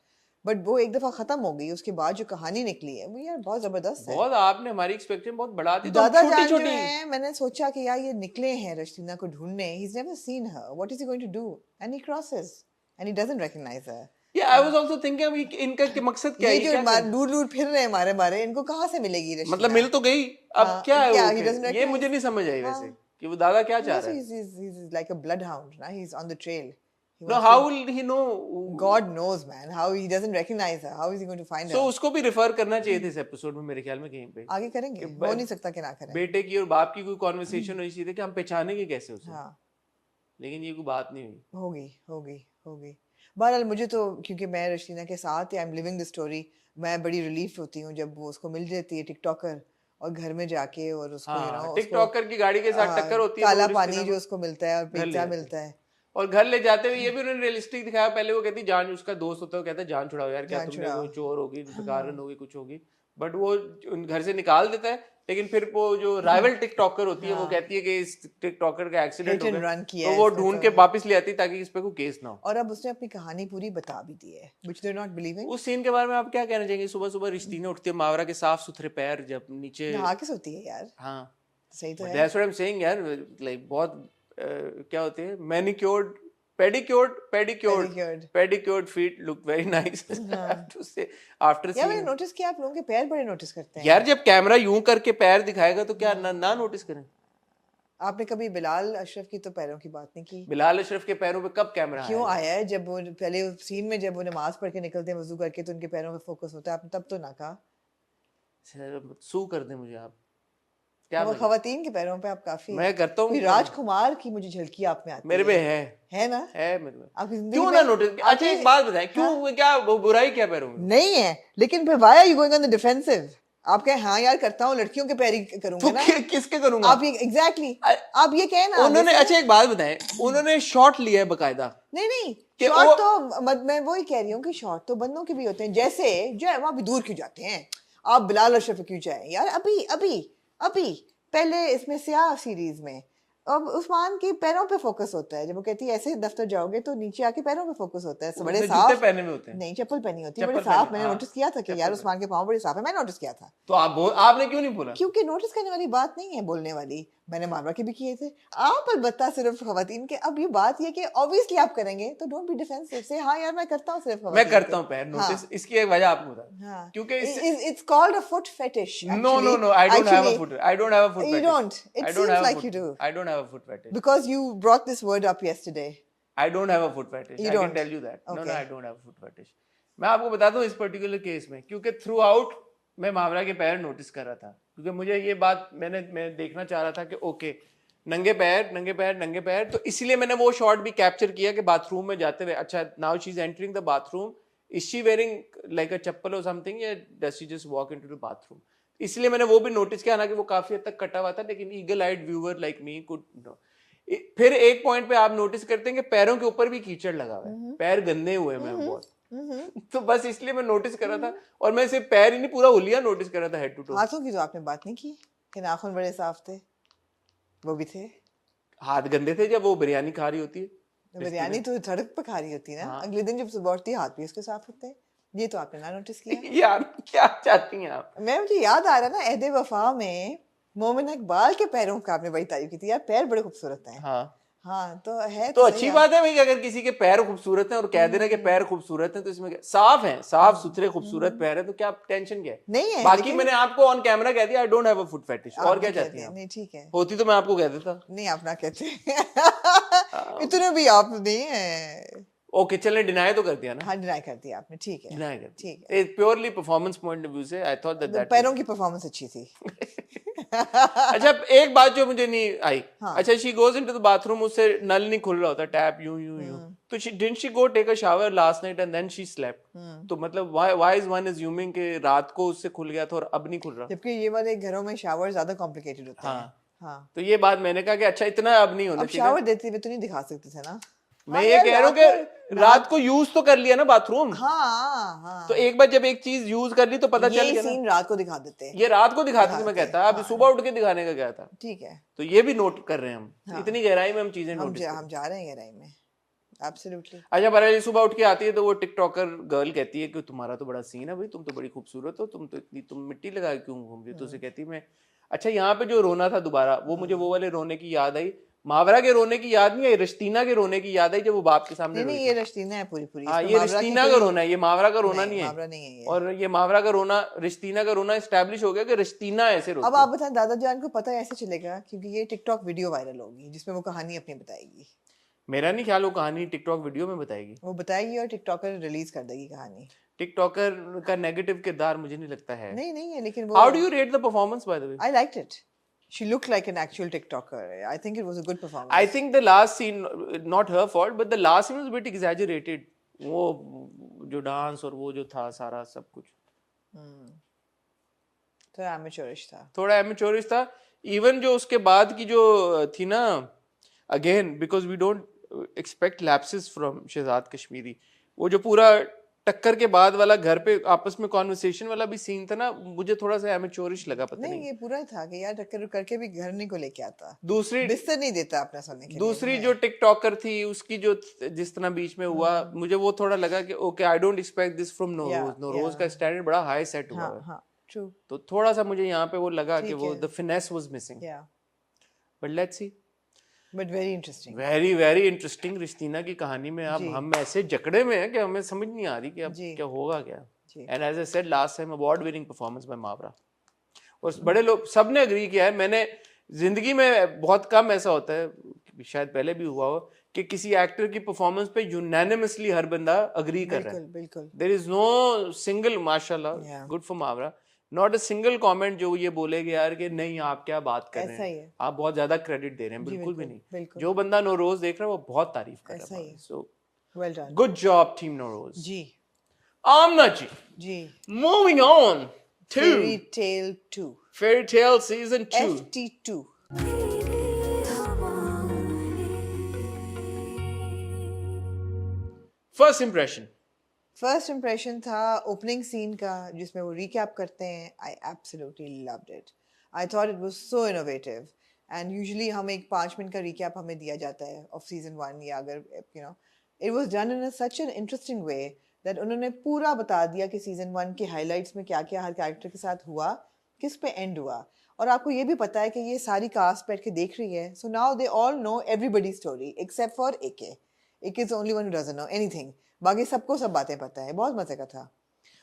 but वो एक दफा खत्म हो गई, उसके बाद जो कहानी निकली है वो यार बहुत जबरदस्त है। बहुत आपने हमारी एक्सपेक्टेशन बहुत बढ़ा दी, तो दादा छोटी जान जो छोटी है, मैंने सोचा कि यार ये निकले हैं रश्तीना को ढूंढने, he is never seen her, what is he going to do, and he crosses and he doesn't recognize her. या आई वाज आल्सो थिंकिंग इनका क्या मकसद क्या है, ये जो क्या करें? दूर दूर फिर रहे हैं मारे मारे, इनको कहाँ से मिलेगी रश्तीना? मतलब मिल तो गई, अब हाँ, क्या है क्या, वो he फिर? doesn't ये recognize- मुझे नहीं समझ आई हाँ। वैसे कि वो दादा क्या चाह रहा है। He's like a bloodhound, ना? He's on the trail. He No, wants how to- will he know? God knows, man. How he doesn't recognize her? How is he going to find So her? उसको भी refer करना चाहिए था इस episode में मेरे ख्याल में कहीं पे, आगे करेंगे, कि हो नहीं सकता कि ना करें। बेटे की और बाप की कोई कॉन्वर्सेशन हुई थी कि हम पहचानेंगे कैसे उसे, हाँ, लेकिन ये कोई बात नहीं हुई। होगी होगी होगी। बहरहाल मुझे तो, क्योंकि मैं रशीना के साथ I am living the story, मैं बड़ी रिलीफ होती हूँ जब वो उसको मिल जाती है टिकटॉकर, और घर में जाके और उसको हाँ, टिकटॉकर की गाड़ी के साथ टक्कर होती है, काला तो पानी रिश्ते जो उसको मिलता है और घर ले पिज्जा जाते हैं। मिलता है। और घर ले जाते हुए ये भी उन्होंने रियलिस्टिक दिखाया। पहले वो कहती जान, उसका दोस्त होता है, वो कहता है जान छुड़ाओ यार, क्या जान तुमने छुड़ाओ। कोई चोर होगी, बेकारन होगी, कुछ होगी, बट वो घर से निकाल देता है। लेकिन फिर वो जो राइवल टिकटॉकर होती है वो कहती है कि इस टिकटॉकर का एक्सीडेंट हो Hit and गया, run किया तो है वो इसने ढूंढ तो। के वापस ले आती ताकि इस पे कोई केस ना हो। और अब उसने अपनी कहानी पूरी बता भी दी है, which they're not believing। उस सीन के बारे में आप क्या कहना चाहेंगे? सुबह सुबह रिश्तीना उठती है, मावरा के साफ सुथरे पैर जब नीचे, नहा के सोती है यार, हाँ सही तो है। That's what I am saying यार, लाइक बहुत क्या होते हैं, manicured, pedicured Manicured। Pedicured feet look very nice to say after यार मैंने सीइंग। नोटिस किया, आप लोगों के पैर बड़े नोटिस करते हैं। यार जब कैमरा यूं करके पैर दिखाएगा तो क्या ना नोटिस करें? आपने कभी बिलाल अशरफ की तो पैरों की बात नहीं की। बिलाल अशरफ के पैरों पे कब कैमरा क्यों आया? आया है? जब वो पहले सीन में जब वो नमाज पढ़ के निकलते हैं वजू करके, तो उनके पैरों पे फोकस होता है, आपने तब तो ना कहा। सर, सू कर दे मुझे आप, क्या वो मतलब? खवातीन के पैरों पे आप काफी, मैं करता हूँ, कोई राजकुमार की मुझे झलकी आप में आती मेरे पे है ना? है मेरे में। आपकी जिंदगी क्यों में ना नोटिस? अच्छा आपकी- एक बात बताएं, क्यों क्या बुराई क्या पैरों में? नहीं है, लेकिन फिर why are you going on the defensive? आप कहें हाँ यार करता हूँ, लड़कियों के पैर ही करूंगा तो ना। किसके करूंगा? आप ये एग्जैक्टली आप ये कहें ना। उन्होंने, जैसे- अच्छा एक बात बताएं, उन्होंने शॉट लिया है बकायदा। नहीं नहीं, कि शॉट वो- तो मैं वही कह रही हूँ कि शॉट तो बंदों के भी होते हैं, जैसे जो है वहां भी दूर क्यों जाते हैं आप? बिलाल अशरफ क्यों जाए यार? अभी अभी अभी पहले इसमें स्याह सीरीज में अब उस्मान के पैरों पे फोकस होता है, जब वो कहती है ऐसे दफ्तर जाओगे तो नीचे आके पैरों पे फोकस होता है, बड़े उसने साफ जूते पहने हुए होते हैं। नहीं, चप्पल पहनी होती है, चप्पल बड़े साफ। पहनी, मैंने हाँ, नोटिस किया था कि चप्पल यार पहनी। उस्मान के पाँव बड़े साफ है, मैं नोटिस किया था। तो आपने क्यों नहीं बोला? क्योंकि नोटिस करने वाली बात नहीं है, बोलने वाली। मैंने मारवा के भी किए थे, आप अलबत्ता सिर्फ खवातीन के। अब ये बात ये कि ऑब्वियसली आप करेंगे तो डोंट बी डिफेंसिव, से हाँ यार मैं करता हूँ सिर्फ मैं खवातीन करता के। हूँ पैर हाँ। नोटिस, इसकी एक वजह आपको बता। हाँ, क्योंकि it's called a foot fetish. No, I don't have a foot. I don't have a foot You fetish. don't. It I don't seems have a like foot- you do. I don't have a foot fetish. Because you brought this word up yesterday. I don't have a foot fetish. You I can don't? tell you that. No, Okay. I don't have a foot fetish. मैं आपको बताता हूँ इस particular case में, क्योंकि through out मैं मावरा के पैर नोटिस कर रहा था, क्योंकि मुझे ये बात मैं देखना चाह रहा था कि ओके नंगे पैर, तो इसलिए मैंने वो शॉट भी कैप्चर किया कि बाथरूम में जाते हुए, अच्छा now she is entering the bathroom, is she wearing like a chappal or something, या does she just walk into the bathroom? इसलिए मैंने वो भी नोटिस किया, हालांकि वो काफी हद तक कटा हुआ था, लेकिन eagle eyed viewer like me could know. फिर एक पॉइंट पे आप नोटिस करते हैं कि पैरों के ऊपर भी कीचड़ लगा हुआ है, पैर गंदे हुए हैं बहुत। तो बस इसलिए मैं नोटिस कर रहा था, और मैं सिर्फ पैर ही नहीं, पूरा हुलिया नोटिस कर रहा था, हेड टू टो। हाथों की तो आपने बात नहीं की कि नाखून बड़े साफ थे, वो भी थे। हाथ गंदे थे जब वो बिरयानी खा रही होती है। बिरयानी तो सड़क पे खा रही होती है ना, हाँ। अगले दिन जब सुबह उठती है हाथ भी उसके साफ होते हैं। ये तो आपने ना नोटिस किया। यार क्या चाहती हैं आप? मुझे याद आ रहा है ना, अहदे वफा में मोमिन इकबाल के पैरों का आपने बड़ी तारीफ की थी यार, पैर बड़े खूबसूरत हैं। हाँ हाँ तो है तो सही अच्छी यार। बात है भाई कि अगर किसी के पैर खूबसूरत हैं और कह देना कि पैर खूबसूरत हैं तो इसमें क्या साफ है, साफ सुथरे खूबसूरत पैर है तो क्या टेंशन क्या है? नहीं है, बाकी लेकिन मैंने आपको ऑन कैमरा कह दिया I don't have a foot fetish, और आपने क्या कह चाहती हैं दिया, आप? नहीं ठीक है, होती तो मैं आपको कह देता। नहीं आप ना कहते इतने भी आप नहीं है। ओके चलें, डिनाई तो कर दिया ना, हाँ डिनाई कर दिया आपने, ठीक है डिनाई कर ठीक दिया। एक purely performance point of view से आई थॉट दैट दैट पैरों की परफॉर्मेंस अच्छी थी। अच्छा एक बात जो मुझे नहीं आई, हाँ। अच्छा she goes into the bathroom, उससे नल नहीं खुल रहा होता, टैप यूं यूं यूं, तो she didn't she go take a shower last night and then she slept, तो मतलब व्हाई इज वन अज्यूमिंग कि रात को उससे खुल गया था और अब नहीं खुल रहा? जबकि ये वाले घरों में शावर ज्यादा कॉम्प्लिकेटेड होते हैं। हाँ हाँ तो ये बात मैंने कहा कि अच्छा इतना अब नहीं होना अब चाहिए शावर ना। देते हुए तो नहीं दिखा सकते थे ना। मैं हाँ ये यार, कह रहा हूँ कि रात को यूज तो कर लिया ना बाथरूम, हाँ हाँ तो एक बार जब एक चीज यूज कर ली तो पता चल यही गया ना। सीन रात को दिखा देते। ये रात को दिखाते थे मैं दिखाते, कहता, अभी सुबह उठ के दिखाने का क्या था? ठीक है, तो ये भी नोट कर रहे हैं हम, इतनी गहराई में हम चीजें नोटिस कर। हम जा रहे हैं गहराई में, एब्सोल्युटली। अच्छा बरेली सुबह उठ के आती है तो वो टिकटॉकर गर्ल कहती है कि तुम्हारा तो बड़ा सीन है भाई, तुम तो बड़ी खूबसूरत हो, तुम तो इतनी तुम मिट्टी लगा के क्यों घूम रही हो? तो उसे कहती है मैं, अच्छा यहाँ पे जो रोना था दोबारा, वो मुझे वो वाले रोने की याद आई, मावरा के रोने की याद नहीं आई, रश्तीना के रोने की याद आई जब वो बाप के सामने नहीं रोई ये थी। रश्तीना है पूरी पूरी, हाँ इसमें ये मावरा की रश्तीना का कोई- रोना है, ये मावरा का रोना नहीं मावरा है। नहीं है ये। और ये मावरा का रोना, रश्तीना का रोना एस्टैब्लिश हो गया कि रश्तीना ऐसे रोती अब है। आप बताएं दादा जान को पता ऐसे चलेगा क्योंकि ये टिकटॉक वीडियो वायरल होगी जिसमें वो कहानी अपनी बताएगी, मेरा नहीं ख्याल वो कहानी टिकटॉक वीडियो में बताएगी, वो बताएगी और टिकटॉकर रिलीज कर देगी कहानी। टिकटॉकर का नेगेटिव किरदार मुझे नहीं लगता है। नहीं नहीं है लेकिन वो how do you rate the performance by the way? I liked it. She looked like an actual TikToker. I think it was a good performance. I think the last scene, not her fault, but the last scene was a bit exaggerated. वो जो dance और वो जो था सारा सब कुछ तो amateurish था। थोड़ा एमेचोरिश था। इवन जो उसके बाद की जो थी ना, again because we don't expect lapses from Shahzad Kashmiri, वो जो पूरा टक्कर के बाद वाला घर पे आपस में कॉन्वर्सेशन वाला भी सीन था ना, मुझे थोड़ा सा एमेचोरिश लगा, पता नहीं नहीं। ये पूरा था कि यार टक्कर करके भी घर नहीं को लेके आता, दूसरी बिस्तर नहीं देता अपना सोने के लिए। दूसरी जो टिकटॉकर थी उसकी जो जिस तरह बीच में हुआ, मुझे वो थोड़ा लगा कि okay I don't expect this from Nauroz, Nauroz का स्टैंडर्ड बड़ा हाई सेट हुआ है, हाँ ट्रू, तो थोड़ा सा मुझे यहाँ पे वो लगा कि वो है। द फिनेस वाज मिसिंग, या but let's see. But very interesting. Very very interesting. Rishtina की कहानी में अब जी। हम ऐसे जकड़े में हैं कि हमें समझ नहीं आ रही कि अब जी। क्या होगा क्या। जी। And as I said last time, award winning performance by Mawra, और बड़े लोग सब ने एग्री किया है। मैंने जिंदगी में बहुत कम ऐसा होता है, शायद पहले भी हुआ हो, कि किसी एक्टर की परफॉर्मेंस पे यूनैनिमसली हर बंदा अग्री कर रहा है। बिल्कुल बिल्कुल। देयर इज नो सिंगल, माशाल्लाह good for Mawra, not a single comment जो ये बोलेगे यार कि नहीं आप क्या बात कर रहे ऐसा ही हैं, है। आप बहुत ज्यादा क्रेडिट दे रहे हैं, जी, बिल्कुल भी बिल्कुल, नहीं। बिल्कुल। जो बंदा नौरोज देख रहा है वो बहुत तारीफ कर ऐसा रहा ही है। है। So well done. Good job team Nauroz. जी आमना जी, जी। Moving on to Fairy Tale 2 fairy tale season 2। FT2। First impression. First impression था ओपनिंग सीन का जिसमें वो रिकैप करते हैं। I absolutely loved it. I thought it was so innovative and usually हम एक 5 मिनट का रिकैप हमें दिया जाता है ऑफ सीजन 1, या अगर you know it was done in such an interesting way that उन्होंने पूरा बता दिया कि सीजन 1 के हाइलाइट्स में क्या क्या हर कैरेक्टर के साथ हुआ, किस पे एंड हुआ, और आपको ये भी पता है कि ये सारी कास्ट बैठ के देख रही है। So now they all know everybody story except for AK. AK is only one who doesn't know anything, बाकी सबको सब बातें पता है। बहुत मजे का था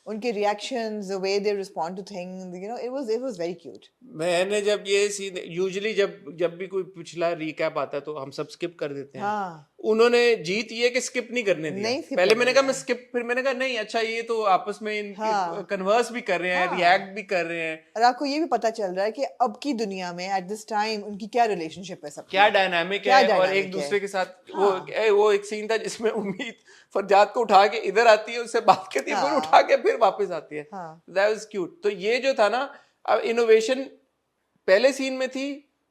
उनके reactions, the way they respond two things, you know it was very cute. मैंने जब ये सीन, यूजुअली जब भी कोई पिछला रिकैप आता है तो हम सब स्किप कर देते हैं। हाँ उन्होंने जीत ये कि स्किप नहीं करने दिया। नहीं skip पहले करने मैंने कहा दिया। मैं स्किप, फिर मैंने कहा नहीं अच्छा ये तो आपस में हाँ। कन्वर्स भी कर रहे हैं, हाँ। रिएक्ट भी कर रहे हैं, और आपको ये भी पता चल रहा है कि अब की दुनिया में एट दिस टाइम उनकी क्या रिलेशनशिप है, सब क्या डायनामिक क्या है, और dynamic एक दूसरे है। के साथ हाँ। वो एक सीन था जिसमें उम्मीद फरजाद को उठा के इधर आती है, उससे बात करती है, फिर हाँ। उठा के फिर वापस आती है। हाँ। That was cute. तो ये जो था ना, अब इनोवेशन पहले सीन में थी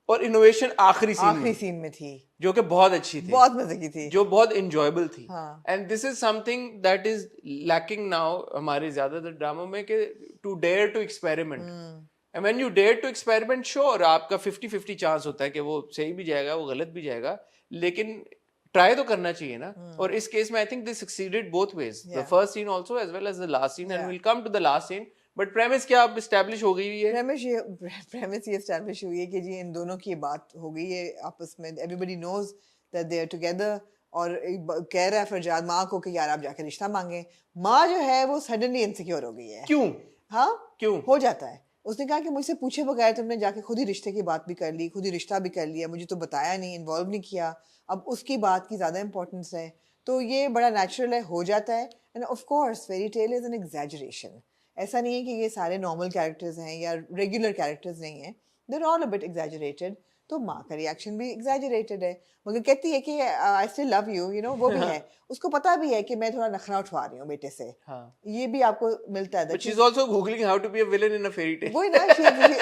और इनोवेशन आखिरी सीन में थी जो कि बहुत अच्छी थी, बहुत मजे की थी। जो बहुत इंजॉयबल थी। हाँ। And this is something that is lacking now हमारे ज्यादातर ड्रामों में, कि to dare to experiment. And when you dare to experiment, sure आपका 50-50 चांस होता है कि वो सही भी जाएगा, वो गलत भी जाएगा, लेकिन ट्राई तो करना चाहिए ना। और इस केस में I think they succeeded both ways, the first scene also as well as the last scene, and will come to the last scene. But premise क्या अब एस्टैब्लिश हो गई है? प्रेमिस ये एस्टैब्लिश हुई है कि जी इन दोनों की बात हो गई है आपस में। Everybody knows that they are together, और कह रहा है फरजाद माँ को कि यार आप जाके रिश्ता मांगे। माँ जो है वो सडनली इनसिक्योर हो गई है। क्यों? हाँ, क्यों? हो जाता है। उसने कहा कि मुझसे पूछे बगैर तुमने जाके खुद ही रिश्ते की बात भी कर ली, खुद ही रिश्ता भी कर लिया, मुझे तो बताया नहीं, इन्वॉल्व नहीं किया, अब उसकी बात की ज़्यादा इंपॉर्टेंस है। तो ये बड़ा नेचुरल है, हो जाता है। And of course fairy tail is an exaggeration. ऐसा नहीं है कि ये सारे नॉर्मल कैरेक्टर्स हैं या रेगुलर कैरेक्टर्स नहीं हैं, they are all a bit exaggerated. तो माँ का रिएक्शन भी एग्जैजरेटेड है, मगर कहती है कि I still love you, you know, वो भी है। उसको पता भी है कि मैं थोड़ा नखरा उठवा रही हूँ बेटे से। हाँ। ये भी आपको मिलता है। But she's also googling how to be a villain in a fairy tale. वही ना,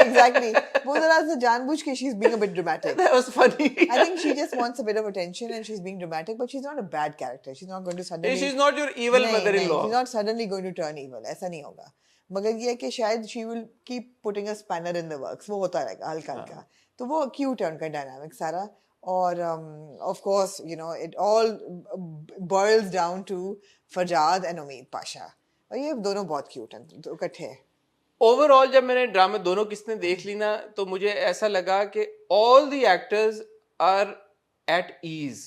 exactly. वो जरा सा जानबूझ के she's being a bit dramatic. That was funny. I think she just wants a bit of attention and she's being dramatic, but she's not a bad character. She's not going to suddenly. She's not your evil नहीं, mother-in-law. she's not suddenly going to turn evil. ऐसा नहीं होगा। मगर ये है कि शायद she will keep putting a spanner in the works. वो होता रहेगा हल्का हल्का। तो वो cute है उनका dynamic सारा। और of course, you know, it all boils down to Farjad and Umeed Pasha. और ये दोनों बहुत cute हैं, तो इकट्ठे। ओवरऑल जब मैंने ड्रामे दोनों किस्में देख ली ना, तो मुझे ऐसा लगा कि all the actors are at ease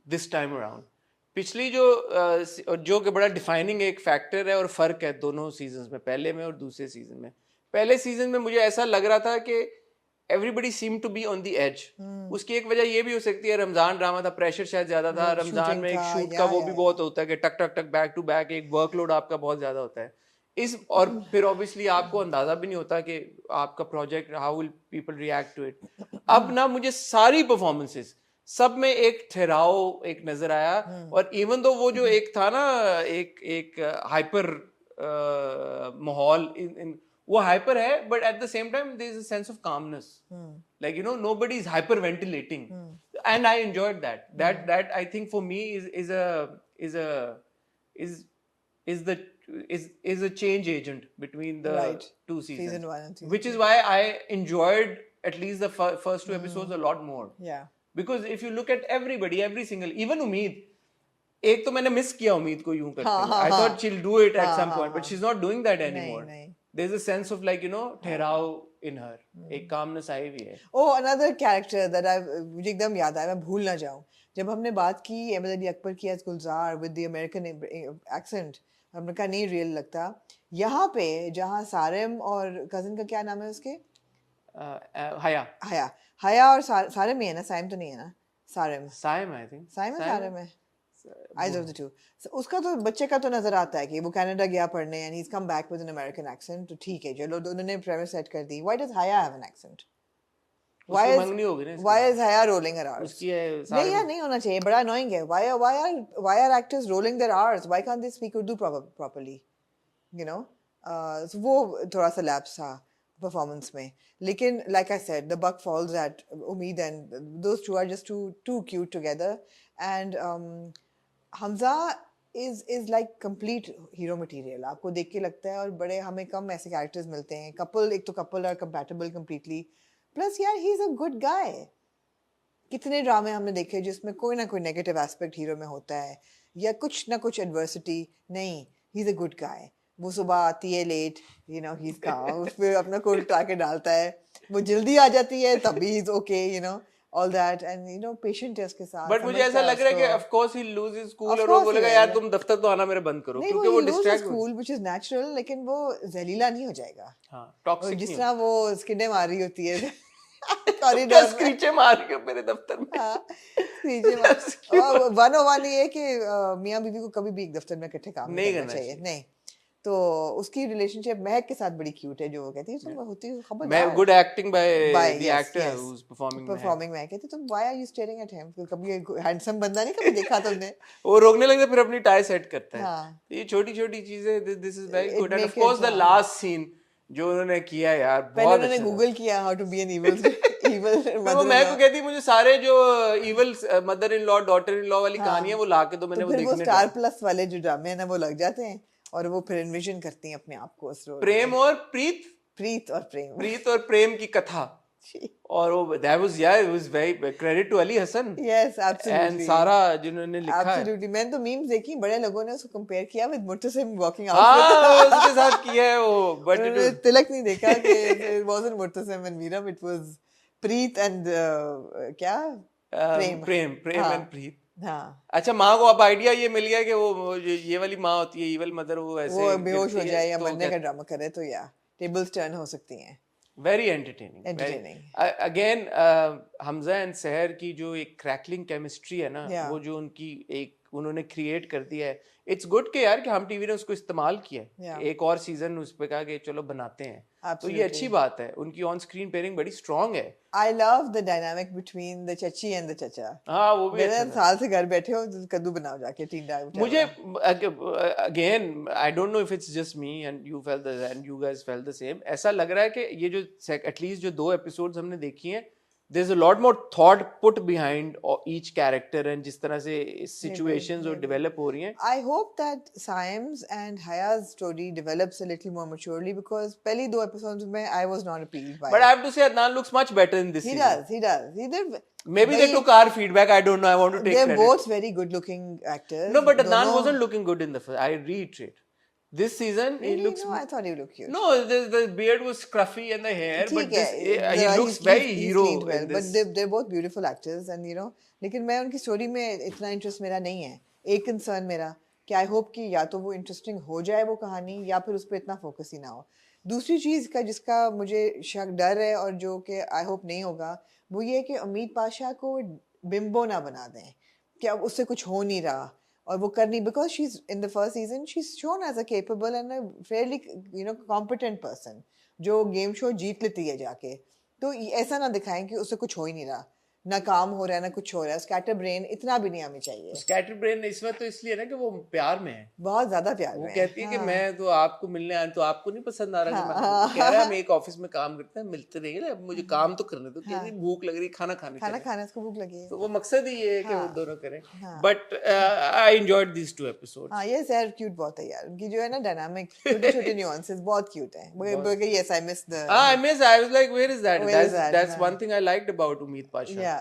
this time around. पिछली जो कि बड़ा डिफाइनिंग एक फैक्टर है और फर्क है दोनों सीजन्स में, पहले में और दूसरे सीजन में। पहले सीजन में मुझे ऐसा लग रहा था कि everybody seem to be on the edge. उसकी एक वजह ये भी हो सकती है, रमजान ड्रामा था, प्रेशर शायद ज्यादा था। रमजान में एक शूट का वो भी बहुत होता है कि टक टक टक बैक टू बैक, एक वर्कलोड आपका बहुत ज्यादा होता है इस। और फिर ऑब्वियसली आपको अंदाजा भी नहीं होता कि आपका project how will people react to it. अब ना मुझे सारी परफॉर्मेंसेस सब में एक ठहराव एक नजर आया। और इवन दो वो जो एक था ना, एक हाइपर माहौल इन वो हाइपर है, but at the same time there is a sense of calmness, like you know nobody is hyperventilating, and I enjoyed that I think for me is a change agent between the two seasons, season 1 and season which is why I enjoyed at least the first two episodes a lot more. Yeah, because if you look at everybody, every single, even Umeed, एक तो मैंने miss किया उम्मीद को यूं करते हुए। I thought she'll do it at some point, but she's not doing that anymore. There's a sense of like, you know, ठहराव in her, एक calmness आई हुई है। Oh, another character that मुझे एकदम याद आया, मैं भूल ना जाऊं, जब हमने बात की अहमद अली अकबर की as Gulzar with the American accent, हमने कहा नहीं रियल लगता। यहाँ पे जहाँ सारिम और कजिन का क्या नाम है उसके, हया और सारिम ही है ना, साइम तो नहीं है ना? साइम आई थिंक साइम है, सारिम है, either of the two। उसका तो बच्चे का तो नजर आता है कि वो कनाडा गया पढ़ने and he's come back with an American accent, तो ठीक है, चलो उन्होंने premise set कर दी। Why does Haya have an accent? Why is Haya rolling her R's? नहीं यार, नहीं होना चाहिए, बड़ा annoying है। Why are actors rolling their R's? Why can't they speak Urdu properly? You know, so वो थोड़ा सा lapse था performance में। लेकिन like I said, the buck falls at Umeed, and those two are just too cute together। And Hamza is like complete hero material। आपको देख के लगता है, और बड़े हमें कम ऐसे characters मिलते हैं। एक तो couple are compatible completely। Plus यार he is a good guy. कितने ड्रामे हमने देखे जिसमें कोई ना कोई नेगेटिव एस्पेक्ट हीरो में होता है या कुछ ना कुछ एडवर्सिटी, नहीं, he is a good guy. वो सुबह आती है late, you know, he is calm, फिर अपना कोट उठा के डालता है, वो जल्दी आ जाती है तब भी is okay, you know, all that, and you know patient है उसके साथ। बट मुझे ऐसा लग रहा है कि of course he lose his cool, और वो बोलेगा यार तुम दफ्तर तो आना मेरे बंद करो, क्योंकि वो distract cool which is natural, लेकिन वो जहरीला नहीं हो जाएगा। हां, टॉक्सिक जिस तरह वो स्किने मार रही होती है कॉरिडोर में, स्क्रीचे मार के मेरे दफ्तर में। हां, स्क्रीचे मार। और 101 ये है कि मियां बीवी को कभी भी एक दफ्तर में इकट्ठे काम नहीं करना चाहिए। नहीं, तो उसकी रिलेशनशिप महक के साथ बड़ी क्यूट है, जो वो कहती है तुम होती हो खबर, मैं good acting by the actor who is performing Mehak कहती तुम why are you staring at him, कभी हैंडसम बंदा नहीं कभी देखा तुमने? वो रोकने लगता है, फिर अपनी टाई सेट करता है। हाँ, ये छोटी-छोटी चीजें, this is very good. And of course the last scene जो उन्होंने किया यार, बहुत अच्छा। उन्होंने गूगल किया how to be an evil वो मैं को कहती मुझे सारे जो evil mother in law daughter in law वाली कहानी है वो लाके तो मैंने वो देखने, स्टार प्लस वाले जो ड्रामे हैं ना वो लग जाते हैं, और वो फिर एनविजन करती हैं अपने आप को उस रोल। प्रेम और प्रीत और प्रेम की कथा, और वो that was, yeah, it was very credit to Ali Hassan, yes absolutely, and सारा जिन्होंने लिखा absolutely। मैंने तो मीम्स देखी, बड़े लोगों ने उसको कंपेयर किया विद मुर्तसिम वॉकिंग आउट। हाँ, उसके साथ किया है वो, बट तिलक नहीं देखा कि it wasn't Murtasim and मीरम, it was Preet and क्या प्रेम हाँ, एंड प्रीत। हाँ, अच्छा, माँ को अब आइडिया ये मिल गया कि वो ये वाली माँ होती है इवल मदर, वो ऐसे वो बेहोश हो गिरती है, जाए या तो मरने का ड्रामा करे तो या टेबल्स टर्न हो सकती हैं। Very entertaining, very entertaining. Again Hamza and सहर की जो एक क्रैकलिंग केमिस्ट्री है ना, Yeah. वो जो उनकी एक उन्होंने क्रिएट कर दिया है, इट्स गुड कि यार कि हम टीवी ने उसको इस्तेमाल किया है, Yeah. एक और सीजन उस पे कहा कि चलो बनाते हैं, तो ये Absolutely. अच्छी बात है, उनकी ऑन स्क्रीन पेयरिंग बड़ी स्ट्रांग है। I love the dynamic between the chachi and the chacha. हाँ, वो भी मेरे अच्छा था। साल से घर बैठे हो तो कद्दू बनाओ जाके टींडा मुझे again I don't know if it's just me and you felt and you guys felt the same, ऐसा लग रहा है कि ये जो एटलीस्ट जो 2 एपिसोड्स हमने देखी हैं, there is a lot more thought put behind each character, and जिस तरह से सिचुएशंस जो डेवलप हो रही हैं। I hope that Siam's and Haya's story develops a little more maturely because पहली 2 episodes में I was not appealed by But I it. have to say Adnan looks much better in this He season. does, he does. He did. Maybe they took our feedback, I don't know, I want to take They're credit. both very good-looking actors. No, but Adnan दोनों- wasn't looking good in the first, I reiterate. This season, he Really? looks... No, I thought he looked cute. No, the beard was scruffy and the hair, but ठीक this, है, he the- looks he's- very he's hero cleaned well, in but this. they're both beautiful actors and you know, लेकिन मैं उनकी story में इतना interest मेरा नहीं है। एक कंसर्न मेरा कि आई होप कि या तो वो इंटरेस्टिंग हो जाए वो कहानी, या फिर उस पर इतना फोकस ही ना हो। दूसरी चीज़ का जिसका मुझे शक डर है और जो कि आई होप नहीं होगा, वो ये है कि उम्मीद पाशा को बिम्बो ना बना दें कि अब उससे कुछ हो नहीं रहा और वो कर नहीं, because she is in the first season she is shown as a capable and a fairly you know competent person जो गेम शो जीत लेती है जाके। तो ऐसा ना दिखाएं कि उससे कुछ हो ही नहीं रहा, ना काम हो रहा है ना कुछ हो रहा है। स्कैटर ब्रेन इतना भी नहीं हमें चाहिए। स्कैटर ब्रेन इस वक्त तो इसलिए ना कि वो प्यार में है, बहुत ज्यादा प्यार वो में कहती है कि हाँ। मैं तो आपको मिलने आया, तो आपको नहीं पसंद आ रहा कि मैं हाँ, वो कह रहा है हम एक ऑफिस में काम करते हैं, मिलते रहेंगे ना, अब मुझे काम तो करने दो, कहती है भूख लग रही, खाना खाने खाना चलें। खाने इसको भूख लगी है। तो वो मकसद ही ये है कि वो हाँ, दोनों करें। हाँ। But I enjoyed these 2 episodes. हाँ, ये सैर क्यूट बहुत है यार, उनकी जो है ना डायनामिक छोटे छोटे न्यूएंसेस बहुत क्यूट है। वो yes I miss the I was like, where is that? Where is that? That's हाँ. one thing I liked about Umeed Pasha. या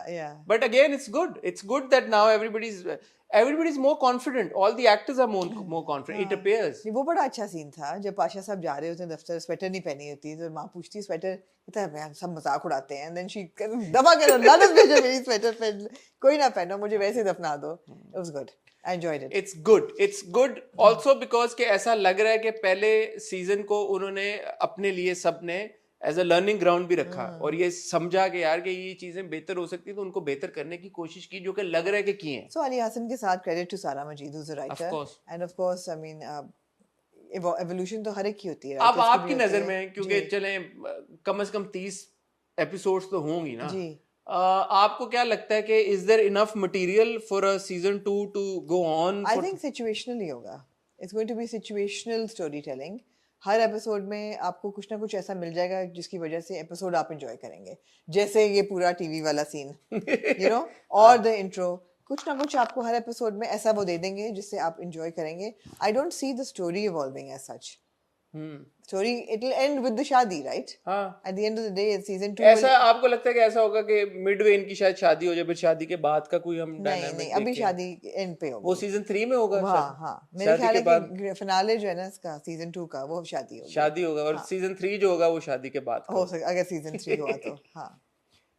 But again, it's good. It's good that now everybody's more confident. All the actors are more confident. It appears. वो बड़ा अच्छा scene था जब पाशा साहब जा रहे होते हैं दफ्तर, स्वेटर नहीं पहनी होती तो माँ पूछती है स्वेटर, कहता है मैं सब मजाक उड़ाते हैं, एंड देन शी दबा कर लानत भेजो मेरी स्वेटर पहन, कोई ना पहनो, मुझे वैसे ही दफना दो। It was good, I enjoyed it. It's good. It's good also because कि ऐसा लग रहा है कि पहले सीजन को उन्होंने अपने लिए सबने एज अ लर्निंग ग्राउंड भी रखा और ये समझा कि यार कि ये चीजें बेहतर हो सकती है, तो उनको बेहतर करने की कोशिश की, जो कि लग रहा है कि किए हैं। सो अली हसन के साथ क्रेडिट टू सारा मजीद who's a writer, course. and of course I mean evolution तो हर एक की होती है। अब writers की आपकी भी होती नजर है। में, क्योंकि जी, चले कम से कम 30 एपिसोड्स तो होंगी ना, जी। आपको क्या लगता है कि is there enough material for a season 2 to go on? I think situational ही होगा, it's going to be situational storytelling. हर एपिसोड में आपको कुछ ना कुछ ऐसा मिल जाएगा जिसकी वजह से एपिसोड आप एंजॉय करेंगे, जैसे ये पूरा टीवी वाला सीन यू नो, और द इंट्रो, कुछ ना कुछ आपको हर एपिसोड में ऐसा वो दे देंगे जिससे आप एंजॉय करेंगे। I don't see the story evolving as such. Story it will end with the shaadi, right? हाँ, at the end of the day season 2 ऐसा आपको लगता है कि ऐसा होगा कि मिडवे इनकी शायद शादी हो जाए, फिर शादी के बाद का कोई हम नहीं डायनामिक नहीं, अभी शादी एंड पे होगी वो सीजन 3 में होगा हाँ शायद? हाँ, मेरे शादी ख्याल के है बाद कि फिनाले जो है ना इसका सीजन 2 का, वो शादी होगी। शादी होगा, और सीजन 3 जो होगा वो शादी के बाद हो सकता अगर सीजन 3 हुआ तो हाँ,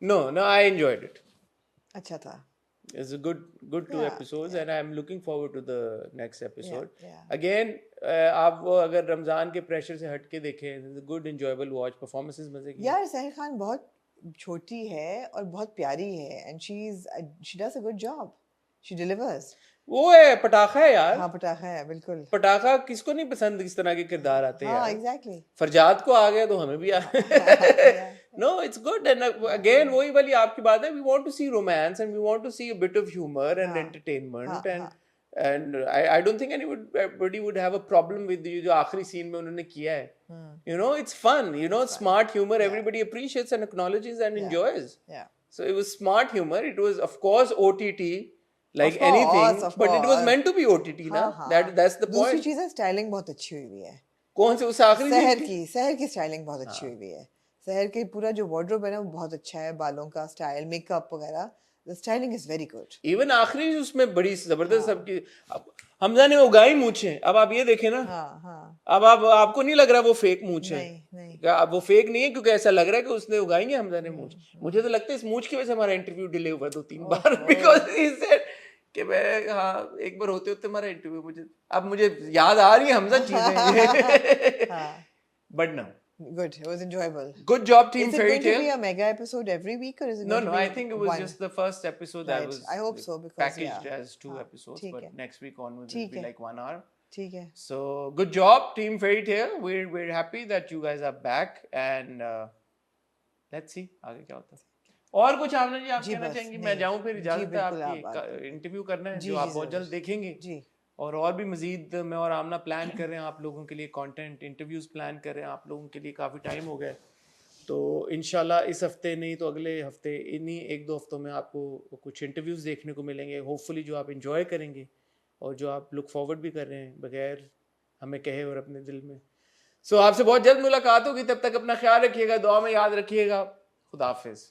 नो आई एंजॉयड इट। अच्छा था। It's a good 2 episodes and I'm looking forward to the next episode. yeah. Again, आप वो अगर रमजान के प्रेशर से हट के देखें, it's a good enjoyable watch, performances मजे की। यार सहर खान बहुत छोटी है और बहुत प्यारी है, and she does a good job, she delivers। वो है पटाखा है यार। हाँ पटाखा है बिल्कुल। पटाखा किसको नहीं पसंद इस तरह के किरदार आते हैं हाँ यार। एग्जैक्टली। फरजाद को आ गया तो हमें भी आ know it's good and again वही वाली आपकी बात है, we want to see romance and we want to see a bit of humour and entertainment and I don't think anybody would have a problem with जो आखिरी सीन में उन्होंने किया है, you know it's fun, you know smart humour, everybody appreciates and acknowledges and enjoys, so it was smart humor, it was of course OTT like anything, but it was meant to be OTT ना, that's the point। दूसरी चीज़ है styling बहुत अच्छी हुई हुई है। कौन से उस आखिरी सहर की स्टाइलिंग बहुत अच्छी हुई हुई है। सहर के पूरा जो वार्डरोब है ना वो बहुत अच्छा है, बालों का स्टाइल, मेकअप वगैरह The styling is very good. Even आखिरी उसमें बड़ी जबरदस्त सबकी हमजा ने उगाई मूछे, अब आप ये देखें ना, हाँ हाँ अब आप आपको नहीं लग रहा वो फेक मूछ है? नहीं नहीं क्या अब वो फेक नहीं है क्योंकि ऐसा लग रहा है कि उसने उगाई है हमजा ने मूछ? मुझे तो लगता है इस मूछ की वजह से हमारा इंटरव्यू डिले हुआ 2-3 बार, बिकॉज ही सेड कि मैं हाँ एक बार होते होते हमारा इंटरव्यू मुझे याद आ रही है हमजा चीजें हाँ but no good. It was enjoyable. Good job team Is it fairy going to be tale. a mega episode every week or is it No, going no, to be I think it was one? just the first episode that Right. was I hope so, because, packaged yeah. as 2 episodes, ठीक but है. next week onwards ठीक it'll be है. like 1 hour. ठीक है. So good job, Team Fairy Tale. We're happy that you guys are back, and let's see आगे क्या होता है. और कुछ आपने जी आप जी कहना बस, चाहेंगे? नहीं. मैं जाऊं फिर जी, इजाजत है बिल्कुल आपकी. आप इंटरव्यू करना है जी, जो जी, आप बहुत जरूर. जल्द देखेंगे. जी. और भी मजीद मैं और आमना प्लान कर रहे हैं आप लोगों के लिए कंटेंट इंटरव्यूज प्लान कर रहे हैं आप लोगों के लिए. काफ़ी टाइम हो गया है, तो इंशाल्लाह इस हफ्ते नहीं तो अगले हफ्ते, इन्हीं 1-2 हफ्तों में आपको कुछ इंटरव्यूज़ देखने को मिलेंगे, होपफुली जो आप इंजॉय करेंगे और जो आप लुक फॉरवर्ड भी कर रहे हैं बगैर हमें कहे और अपने दिल में. सो आपसे बहुत जल्द मुलाकात होगी, तब तक अपना ख्याल रखिएगा, दुआ में याद रखिएगा. खुदा हाफिज़.